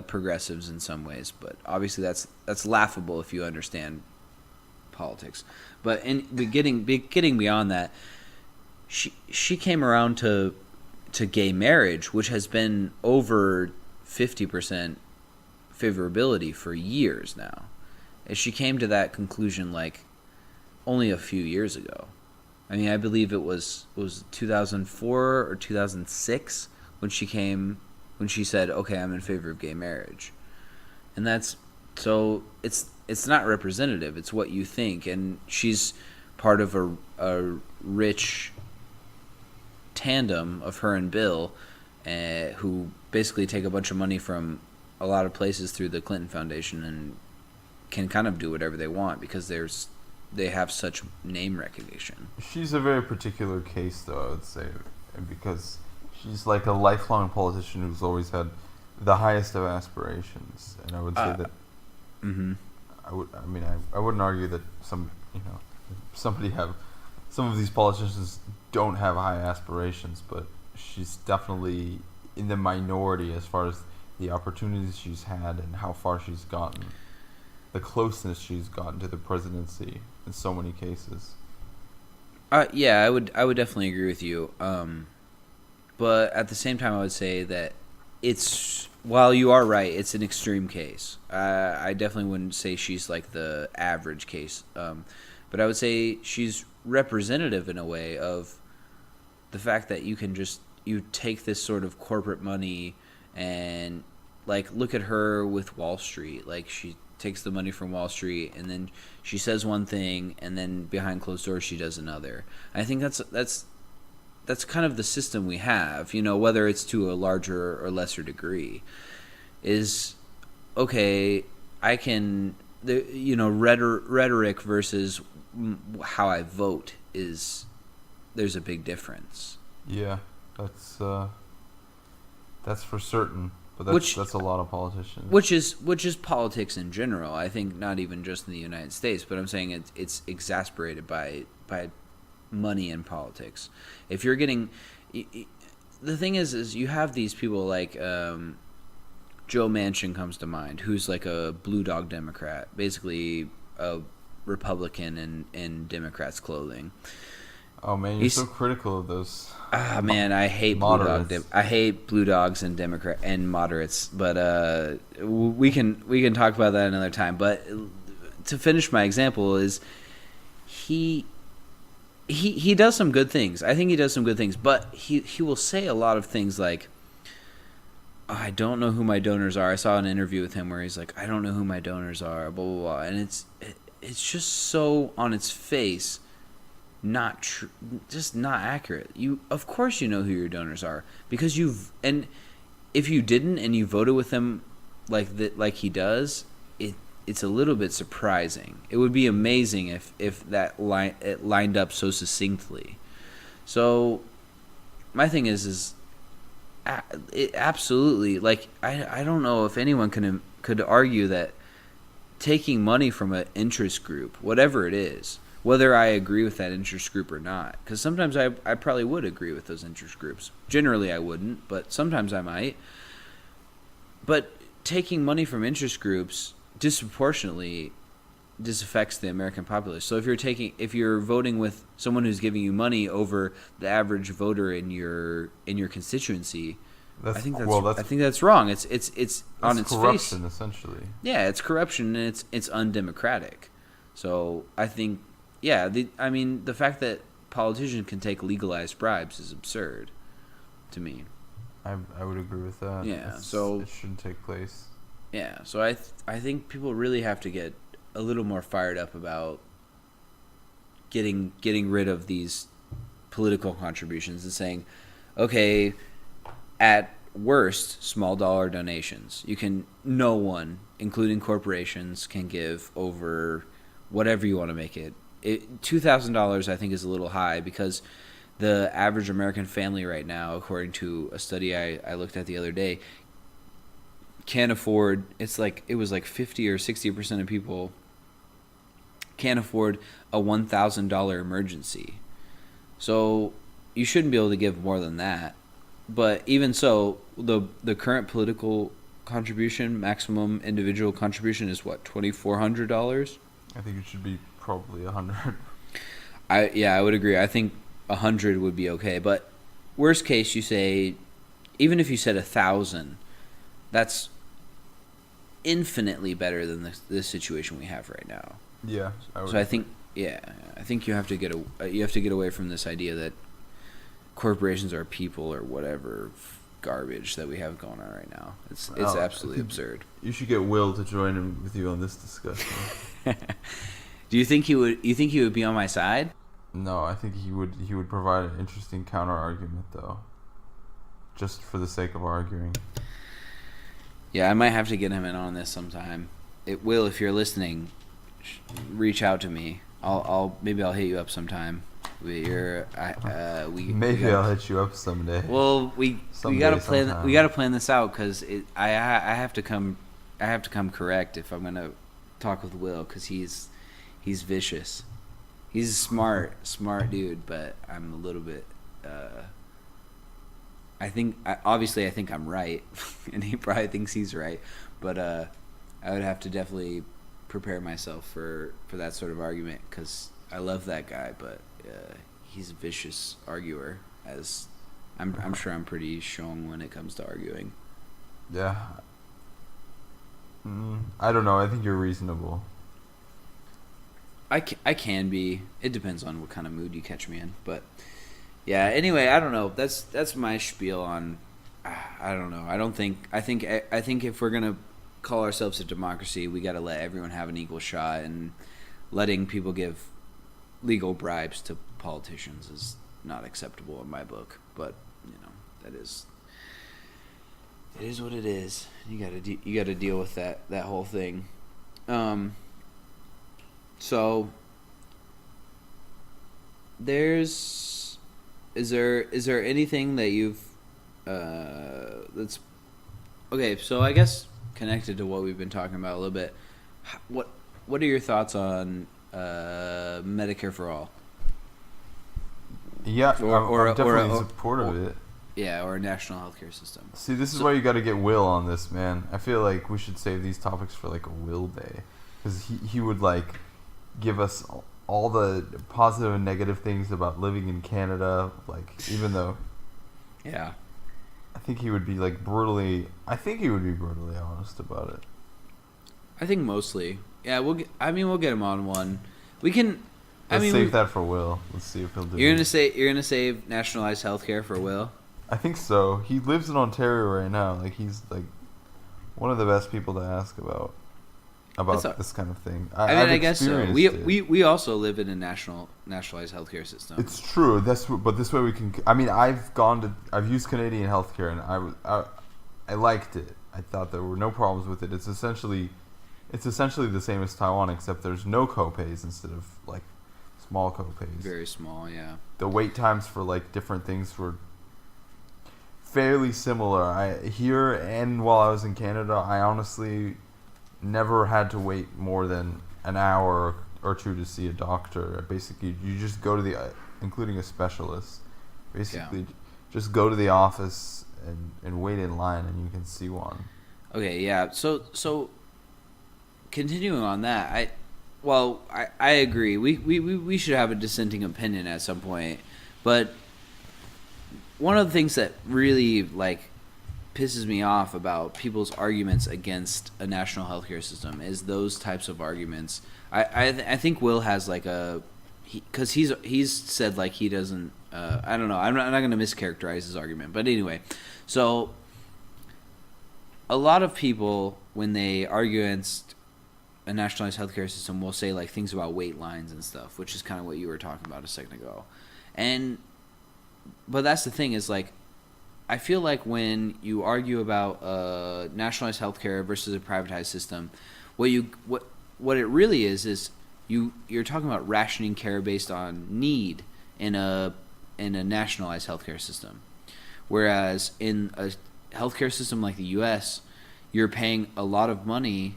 progressives in some ways, but obviously that's laughable if you understand politics. But getting beyond that, she came around to gay marriage, which has been over 50% favorability for years now. And she came to that conclusion like only a few years ago. I mean, I believe it was 2004 or 2006 when she said, "Okay, I'm in favor of gay marriage," and it's not representative. It's what you think, and she's part of a rich tandem of her and Bill, who basically take a bunch of money from a lot of places through the Clinton Foundation and can kind of do whatever they want because they have such name recognition. She's a very particular case, though, I would say, because she's like a lifelong politician who's always had the highest of aspirations, and I would say that. Mm-hmm. I wouldn't argue that some of these politicians don't have high aspirations, but she's definitely in the minority as far as the opportunities she's had and how far she's gotten, the closeness she's gotten to the presidency in so many cases. Yeah, I would definitely agree with you. But at the same time, I would say that it's while you are right, it's an extreme case. I definitely wouldn't say she's like the average case, but I would say she's representative in a way of the fact that you take this sort of corporate money and like look at her with Wall Street. Like she takes the money from Wall Street and then she says one thing and then behind closed doors she does another. I think that's kind of the system we have, whether it's to a larger or lesser degree, is okay. I can, rhetoric versus how I vote there's a big difference. Yeah, that's for certain. But that's a lot of politicians. Which is politics in general. I think not even just in the United States, but I'm saying it's exasperated by money in politics. If you're getting, the thing is you have these people like Joe Manchin comes to mind, who's like a blue dog Democrat, basically a Republican in Democrats' clothing. Oh man, you're so critical of those. Ah man, I hate I hate blue dogs and Democrat and moderates, but we can talk about that another time. But to finish my example is he does some good things. I think he does some good things, but he will say a lot of things like, oh, I don't know who my donors are. I saw an interview with him where he's like, I don't know who my donors are, blah blah blah, and it's just so on its face not true, just not accurate. Of course you know who your donors are because and if you didn't and you voted with them like he does, it's a little bit surprising. It would be amazing if that it lined up so succinctly. So my thing is it absolutely, like I don't know if anyone could argue that taking money from an interest group, whatever it is, whether I agree with that interest group or not, because sometimes I probably would agree with those interest groups. Generally I wouldn't, but sometimes I might. But taking money from interest groups disproportionately disaffects the American populace. So if you're voting with someone who's giving you money over the average voter in your constituency, I think that's wrong. It's on its face. Corruption, essentially. Yeah, it's corruption and it's undemocratic. So I think, the fact that politicians can take legalized bribes is absurd to me. I would agree with that. Yeah, it shouldn't take place. Yeah, so I think people really have to get a little more fired up about getting rid of these political contributions and saying, okay, at worst, small dollar donations. No one, including corporations, can give over whatever you want to make it. $2,000 I think is a little high because the average American family right now, according to a study I looked at the other day, can't afford. It was like 50 or 60% of people can't afford a $1,000 emergency. So you shouldn't be able to give more than that. But even so, the current political contribution, maximum individual contribution, is what, $2,400? I think it should be probably 100. I would agree. I think 100 would be okay. But worst case, you say, even if you said 1,000, that's infinitely better than this situation we have right now. Yeah. I think you have to get away from this idea that corporations are people or whatever garbage that we have going on right now. It's absolutely absurd. You should get Will to join in with you on this discussion. Do you think he would? You think he would be on my side? No, I think he would provide an interesting counter argument though, just for the sake of arguing. Yeah, I might have to get him in on this sometime. Will, if you're listening, reach out to me. Maybe I'll hit you up sometime. I'll hit you up someday. Well, we gotta plan this out because I have to come correct if I'm gonna talk with Will because he's vicious. He's a smart dude, but I'm a little bit. I think I'm right, and he probably thinks he's right, but I would have to definitely prepare myself for that sort of argument because I love that guy, but he's a vicious arguer. As I'm sure I'm pretty strong when it comes to arguing. Yeah. I don't know. I think you're reasonable. I can be. It depends on what kind of mood you catch me in. But yeah. Anyway, I don't know. That's my spiel on. I don't know. I think if we're gonna call ourselves a democracy, we got to let everyone have an equal shot, and letting people give legal bribes to politicians is not acceptable in my book. But that is. It is what it is. You gotta deal with that whole thing. So is there anything that you've that's okay? So I guess connected to what we've been talking about a little bit. What are your thoughts on Medicare for all? Yeah, I'm definitely in support of it. Yeah, or a national healthcare system. See, this is why you got to get Will on this, man. I feel like we should save these topics for like a Will day, because he would like give us all the positive and negative things about living in Canada. Like, even though, yeah, I think he would be like brutally. I think he would be brutally honest about it. I think mostly. Yeah, we'll get him on one. We can. Let's save that for Will. Let's see if he'll do. You're gonna save nationalized healthcare for Will. I think so. He lives in Ontario right now. Like, he's like one of the best people to ask about this kind of thing. I guess so. We also live in a nationalized healthcare system. It's true. But this way we can. I mean, I've used Canadian healthcare, and I liked it. I thought there were no problems with it. It's essentially the same as Taiwan, except there's no copays instead of like small copays. Very small, yeah. The wait times for like different things were fairly similar. Here and while I was in Canada, I honestly never had to wait more than an hour or two to see a doctor. Basically, you just go to including a specialist. Basically, just go to the office and wait in line, and you can see one. Okay, yeah. So continuing on that, I agree. We should have a dissenting opinion at some point, but one of the things that really like pisses me off about people's arguments against a national healthcare system is those types of arguments. I think Will has like because he's said like he doesn't. I don't know. I'm not going to mischaracterize his argument, but anyway, so a lot of people when they argue against a nationalized healthcare system will say like things about wait lines and stuff, which is kind of what you were talking about a second ago, But that's the thing is like, I feel like when you argue about nationalized healthcare versus a privatized system, what it really is you're talking about rationing care based on need in a nationalized healthcare system, whereas in a healthcare system like the U.S., you're paying a lot of money,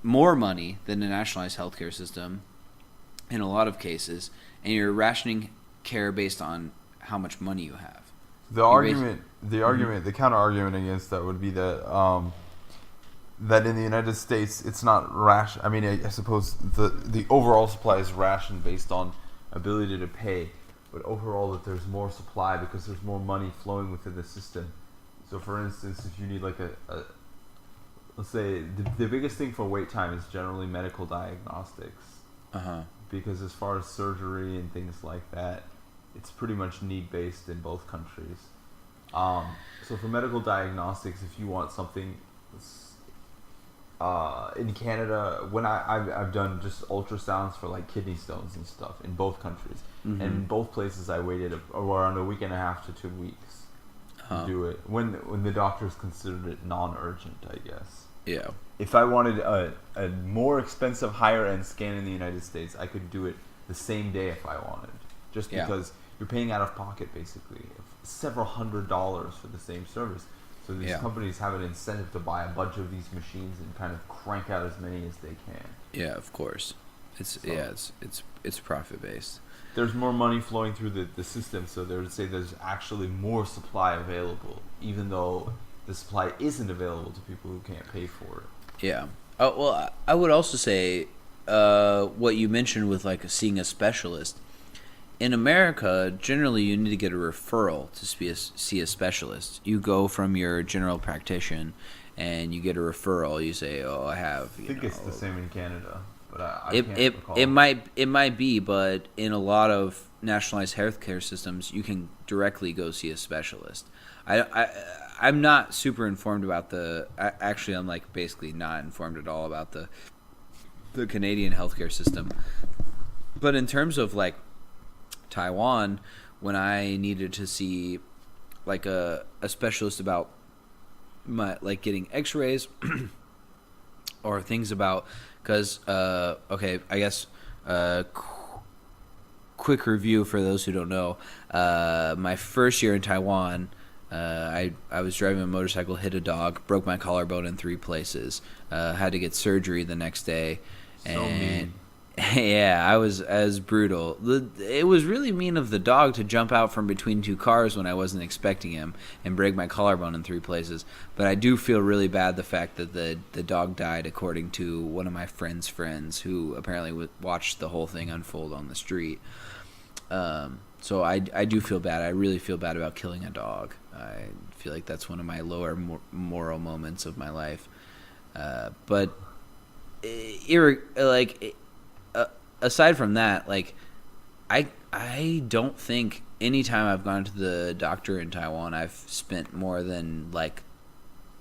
more money than a nationalized healthcare system, in a lot of cases, and you're rationing care based on how much money you have. The counter argument against that would be that that in the United States it's not ration. I mean, I suppose the overall supply is rationed based on ability to pay, but overall that there's more supply because there's more money flowing within the system. So, for instance, if you need like let's say the biggest thing for wait time is generally medical diagnostics. Because as far as surgery and things like that, it's pretty much need-based in both countries. So for medical diagnostics, if you want something, in Canada, when I've done just ultrasounds for like kidney stones and stuff in both countries, and in both places I waited around a week and a half to 2 weeks to do it. When the doctors considered it non-urgent, I guess. Yeah. If I wanted a more expensive, higher-end scan in the United States, I could do it the same day if I wanted. Just because you're paying out of pocket, basically, several $100s for the same service. So these companies have an incentive to buy a bunch of these machines and kind of crank out as many as they can. Yeah, of course. It's profit based. There's more money flowing through the system, so they would say there's actually more supply available, even though the supply isn't available to people who can't pay for it. Yeah. Oh, well, I would also say what you mentioned with like seeing a specialist. In America, generally you need to get a referral to see a specialist. You go from your general practitioner, and you get a referral, you say, "Oh, I have." I think it's the same in Canada, but I It can't it recall. it might be, but in a lot of nationalized healthcare systems, you can directly go see a specialist. I'm not super informed about actually, I'm like basically not informed at all about the Canadian healthcare system. But in terms of like Taiwan, when I needed to see like a specialist about my like getting X-rays or things about because okay, I guess quick review for those who don't know. My first year in Taiwan, I was driving a motorcycle, hit a dog, broke my collarbone in 3 places. Had to get surgery the next day, So mean. yeah, I was brutal. It was really mean of the dog to jump out from between 2 cars when I wasn't expecting him and break my collarbone in 3 places. But I do feel really bad the fact that the dog died, according to one of my friend's friends who apparently watched the whole thing unfold on the street. So I do feel bad. I really feel bad about killing a dog. I feel like that's one of my lower moral moments of my life. But aside from that, like I don't think any time I've gone to the doctor in Taiwan I've spent more than like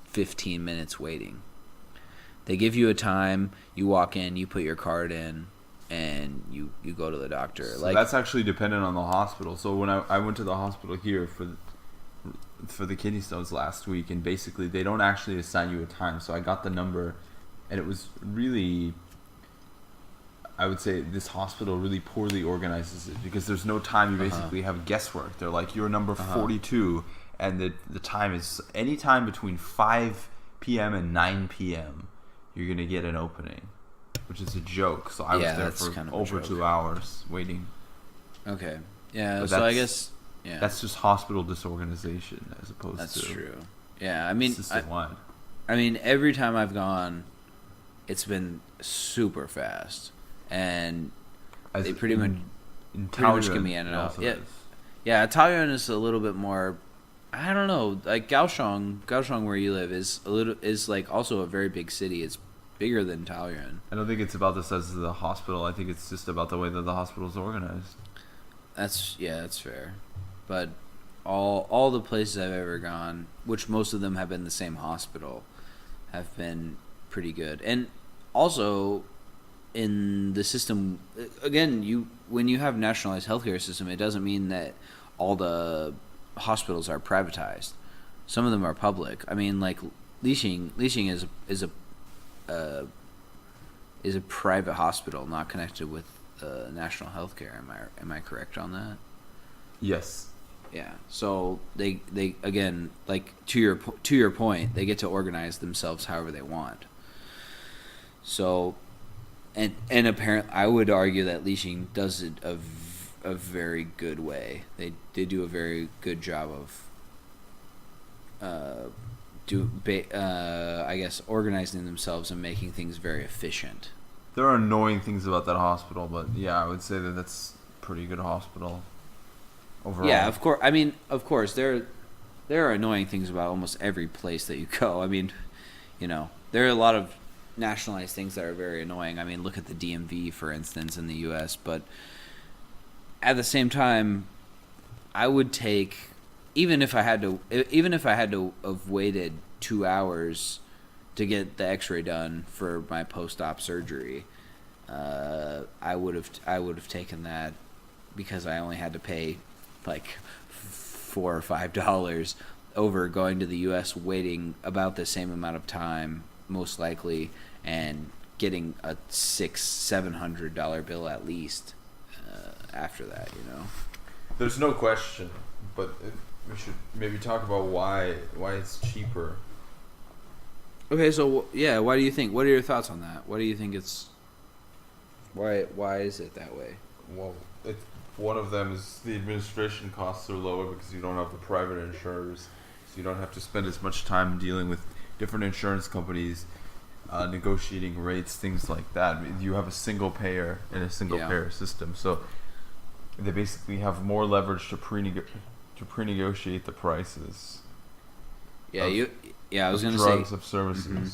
15 minutes waiting. They give you a time, you walk in, you put your card in, and you go to the doctor. So like that's actually dependent on the hospital. So when I went to the hospital here for the kidney stones last week, and basically they don't actually assign you a time. So I got the number, and it was really, I would say this hospital really poorly organizes it because there's no time. You basically have guesswork. They're like, you're number 42, and the time is any time between 5 p.m. and 9 p.m. you're going to get an opening, which is a joke. So I was there for kind of over 2 hours waiting. Okay. Yeah, But so I guess that's just hospital disorganization as opposed that's to true. Yeah, I mean system-wide. I mean every time I've gone it's been super fast. And they pretty much get me in and out. Yeah, yeah. Taoyuan is a little bit more. I don't know. Like Kaohsiung, where you live, is like also a very big city. It's bigger than Taoyuan. I don't think it's about the size of the hospital. I think it's just about the way that the hospital is organized. That's fair. But all the places I've ever gone, which most of them have been the same hospital, have been pretty good. And also, in the system, again, when you have nationalized healthcare system, it doesn't mean that all the hospitals are privatized. Some of them are public. I mean, like Lixing is a private hospital, not connected with national healthcare. Am I correct on that? Yes. Yeah. So they again, like to your point, they get to organize themselves however they want. So. And apparently, I would argue that Lixing does it a very good way. They do a very good job of I guess organizing themselves and making things very efficient. There are annoying things about that hospital, but yeah, I would say that that's a pretty good hospital overall. Yeah, of course. I mean, of course, there are annoying things about almost every place that you go. I mean, there are a lot of nationalized things that are very annoying. I mean, look at the DMV, for instance, in the U.S. But at the same time, I would take even if I had to have waited 2 hours to get the X-ray done for my post-op surgery, I would have taken that because I only had to pay like $4 or $5 over going to the U.S. waiting about the same amount of time, most likely, and getting a $600-$700 bill at least after that. There's no question, but we should maybe talk about why it's cheaper. Okay, so yeah, why do you think? What are your thoughts on that? What do you think it's? Why is it that way? Well, one of them is the administration costs are lower because you don't have the private insurers, so you don't have to spend as much time dealing with different insurance companies, negotiating rates, things like that. You have a single payer in a single payer system, so they basically have more leverage to pre-negotiate the prices. Yeah, of, I was of gonna say. drugs, of services. Mhm.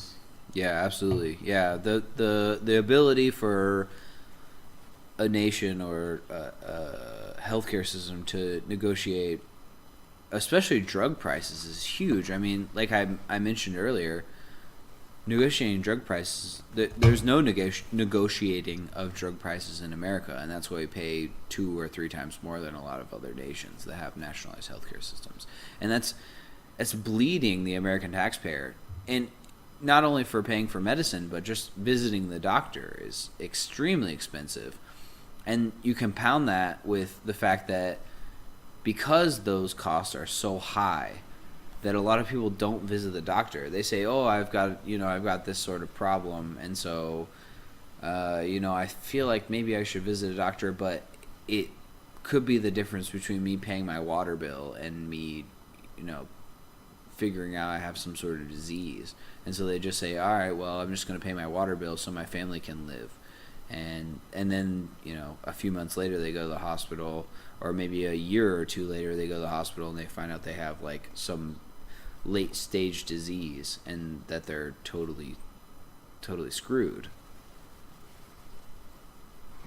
Yeah, absolutely. Yeah, the ability for a nation or a healthcare system to negotiate, especially drug prices, is huge. I mean, like I mentioned earlier, negotiating drug prices. There's no negotiating of drug prices in America, and that's why we pay 2 or 3 times more than a lot of other nations that have nationalized healthcare systems, and that's bleeding the American taxpayer. And not only for paying for medicine, but just visiting the doctor is extremely expensive. And you compound that with the fact that because those costs are so high, that a lot of people don't visit the doctor. They say, "Oh, I've got this sort of problem, and so, I feel like maybe I should visit a doctor." But it could be the difference between me paying my water bill and me, figuring out I have some sort of disease. And so they just say, "All right, well, I'm just going to pay my water bill so my family can live." And then, a few months later they go to the hospital, or maybe a year or 2 later they go to the hospital and they find out they have like some late stage disease and that they're totally screwed.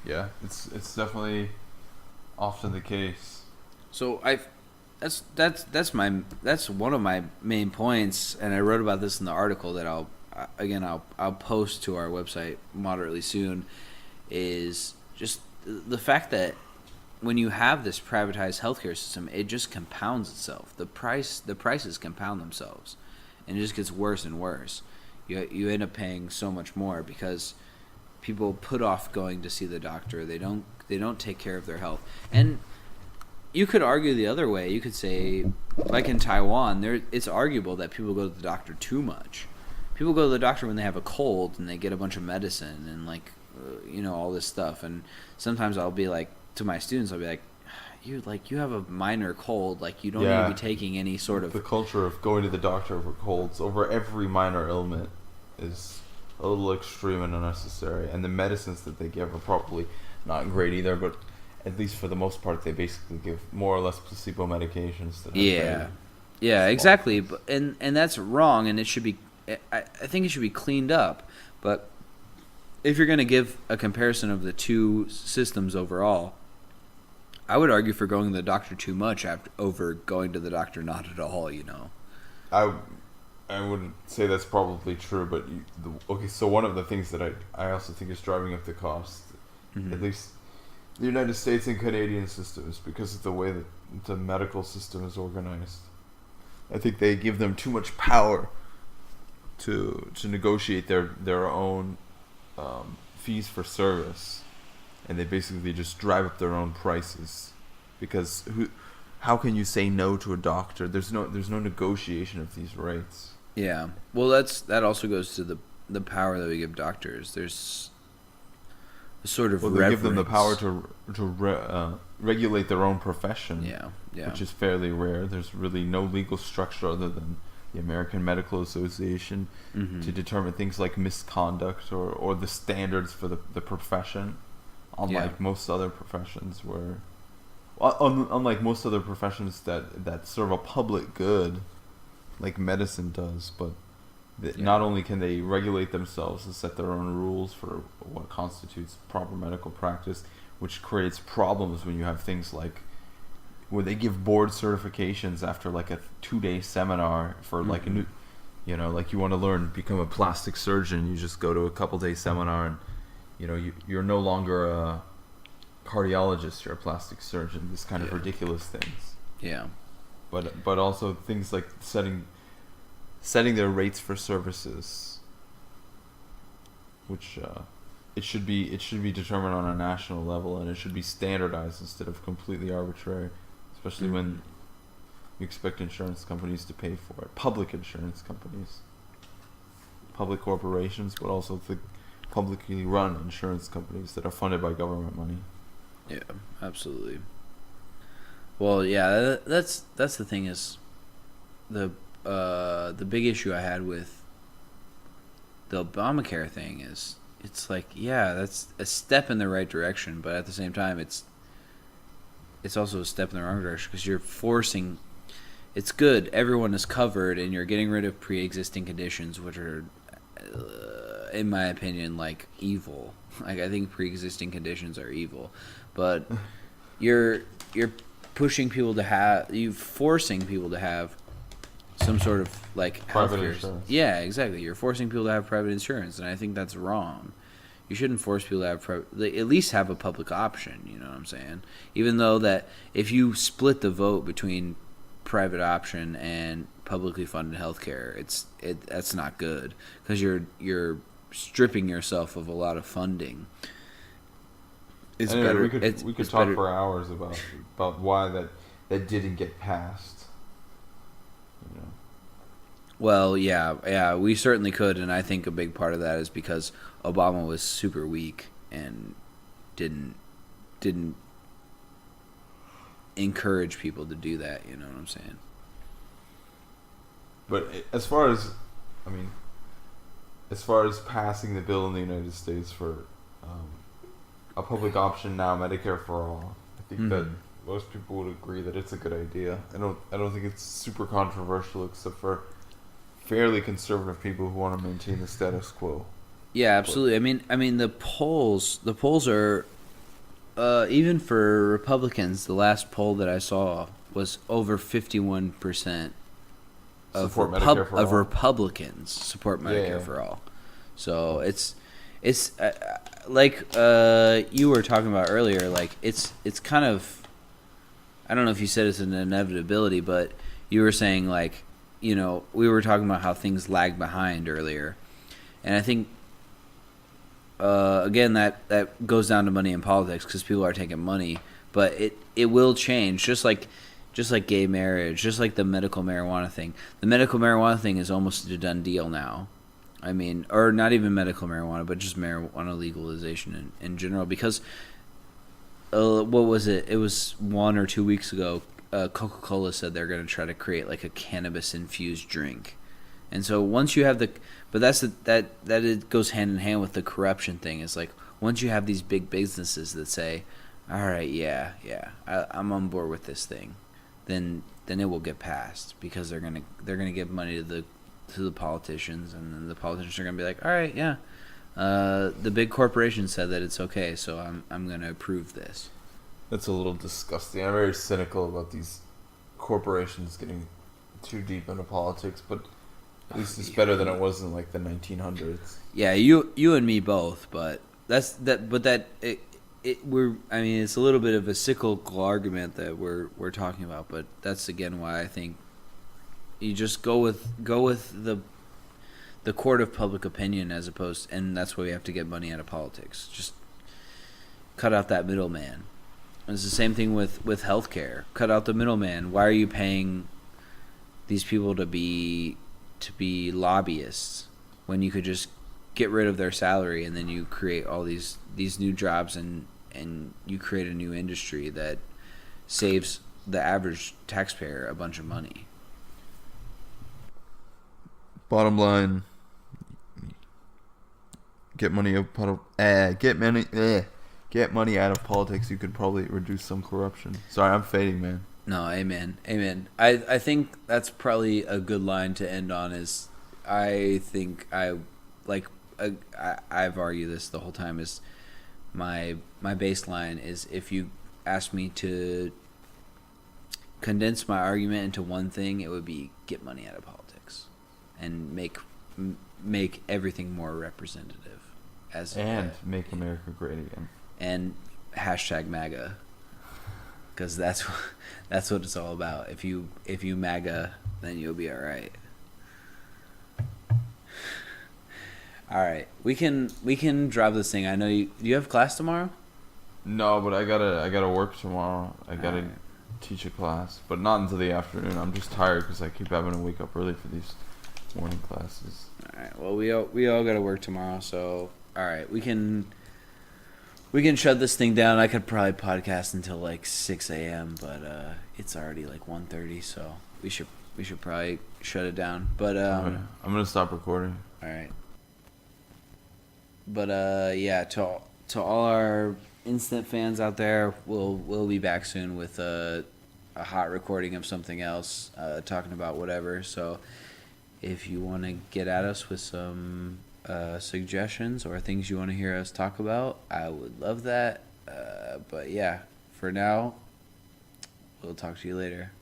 Yeah, it's definitely often the case. So that's one of my main points, and I wrote about this in the article that I'll post to our website moderately soon, is just the fact that when you have this privatized healthcare system, it just compounds itself. The prices compound themselves, and it just gets worse and worse. You end up paying so much more because people put off going to see the doctor. They don't take care of their health. And you could argue the other way. You could say, like in Taiwan, it's arguable that people go to the doctor too much. People go to the doctor when they have a cold and they get a bunch of medicine and all this stuff. And sometimes I'll be like, to my students, I'll be like, you have a minor cold, like you don't need to be taking any sort of. The culture of going to the doctor over colds over every minor ailment is a little extreme and unnecessary, and the medicines that they give are probably not great either, but at least for the most part they basically give more or less placebo medications that exactly. But and that's wrong, and it should be, I think it should be cleaned up. But if you're going to give a comparison of the two systems overall, I would argue for going to the doctor too much over going to the doctor not at all. I would say that's probably true, but so one of the things that I also think is driving up the cost, at least the United States and Canadian systems, because of the way that the medical system is organized. I think they give them too much power to negotiate their own fees for service, and they basically just drive up their own prices, because how can you say no to a doctor? There's no negotiation of these rates. Yeah, well, that also goes to the power that we give doctors. There's a sort of they give them the power to regulate their own profession. Yeah, which is fairly rare. There's really no legal structure other than the American Medical Association to determine things like misconduct or the standards for the profession. Unlike most other professions unlike most other professions that serve a public good, like medicine does, but not only can they regulate themselves and set their own rules for what constitutes proper medical practice, which creates problems when you have things like where they give board certifications after like a 2-day seminar for like a new, like you want to become a plastic surgeon, you just go to a couple-day seminar and you're no longer a cardiologist, you're a plastic surgeon. This kind of ridiculous things. Yeah. But also things like setting their rates for services, which it should be determined on a national level, and it should be standardized instead of completely arbitrary, especially when you expect insurance companies to pay for it. Public insurance companies, public corporations, but also the publicly run insurance companies that are funded by government money. Yeah, absolutely. Well, yeah, that's the thing is the big issue I had with the Obamacare thing is it's like, yeah, that's a step in the right direction, but at the same time it's also a step in the wrong direction because it's good. Everyone is covered, and you're getting rid of pre-existing conditions, which are, in my opinion, like evil. Like I think pre-existing conditions are evil, but you're pushing people to have you forcing people to have some sort of like Private healthcare. insurance. Yeah, exactly. You're forcing people to have private insurance, and I think that's wrong. You shouldn't force people to have at least have a public option. You know what I'm saying? Even though that if you split the vote between private option and publicly funded healthcare, that's not good because you're stripping yourself of a lot of funding. It's Anyway, better. We could it's talk better. for hours about why that didn't get passed. You know. Well, yeah, we certainly could, and I think a big part of that is because Obama was super weak and didn't encourage people to do that. You know what I'm saying? But as far as, I mean, as far as passing the bill in the United States for a public option now, Medicare for all, I think that most people would agree that it's a good idea. I don't think it's super controversial, except for fairly conservative people who want to maintain the status quo. Yeah, absolutely. I mean, the polls are even for Republicans. The last poll that I saw was over 51% of Support Medicare for all. Republicans support Medicare Yeah. for all. So it's like you were talking about earlier. Like it's kind of, I don't know if you said it's an inevitability, but you were saying like, you know, we were talking about how things lag behind earlier, and I think again that goes down to money in politics because people are taking money, but it will change just like gay marriage, just like the medical marijuana thing. The medical marijuana thing is almost a done deal now. I mean, or not even medical marijuana, but just marijuana legalization in general. Because, what was it? It was 1 or 2 weeks ago. Coca-Cola said they're going to try to create like a cannabis-infused drink, and so once you have but that it goes hand in hand with the corruption thing. It's like once you have these big businesses that say, "All right, yeah, I'm on board with this thing," then it will get passed because they're gonna give money to the politicians, and then the politicians are gonna be like, all right, yeah, the big corporation said that it's okay, so I'm gonna approve this. That's a little disgusting. I'm very cynical about these corporations getting too deep into politics, but at least it's better than it was in like the 1900s. Yeah, you and me both, but I mean, it's a little bit of a cyclical argument that we're talking about, but that's again why I think you just go with the court of public opinion as opposed, and that's why we have to get money out of politics. Just cut out that middleman. And it's the same thing with healthcare. Cut out the middleman. Why are you paying these people to be lobbyists when you could just get rid of their salary and then you create all these new jobs and you create a new industry that saves the average taxpayer a bunch of money. Bottom line, get money out of politics. You could probably reduce some corruption. Sorry, I'm fading, man. No, amen. I think that's probably a good line to end on. Is I think I've argued this the whole time. Is my baseline is if you ask me to condense my argument into one thing, it would be get money out of politics and make everything more representative. Make America great again. And hashtag MAGA, because that's what it's all about. If you MAGA, then you'll be all right. All right, we can drop this thing. I know you. Do you have class tomorrow? No, but I gotta work tomorrow. I gotta Alright. teach a class, but not until the afternoon. I'm just tired because I keep having to wake up early for these morning classes. All right. Well, we all got to work tomorrow, so all right, we can shut this thing down. I could probably podcast until like 6 a.m., but it's already like 1:30, so we should probably shut it down. But I'm gonna stop recording. all right. But yeah, to all our instant fans out there, we'll be back soon with a hot recording of something else, talking about whatever. So if you want to get at us with some suggestions or things you want to hear us talk about, I would love that. But yeah, for now, we'll talk to you later.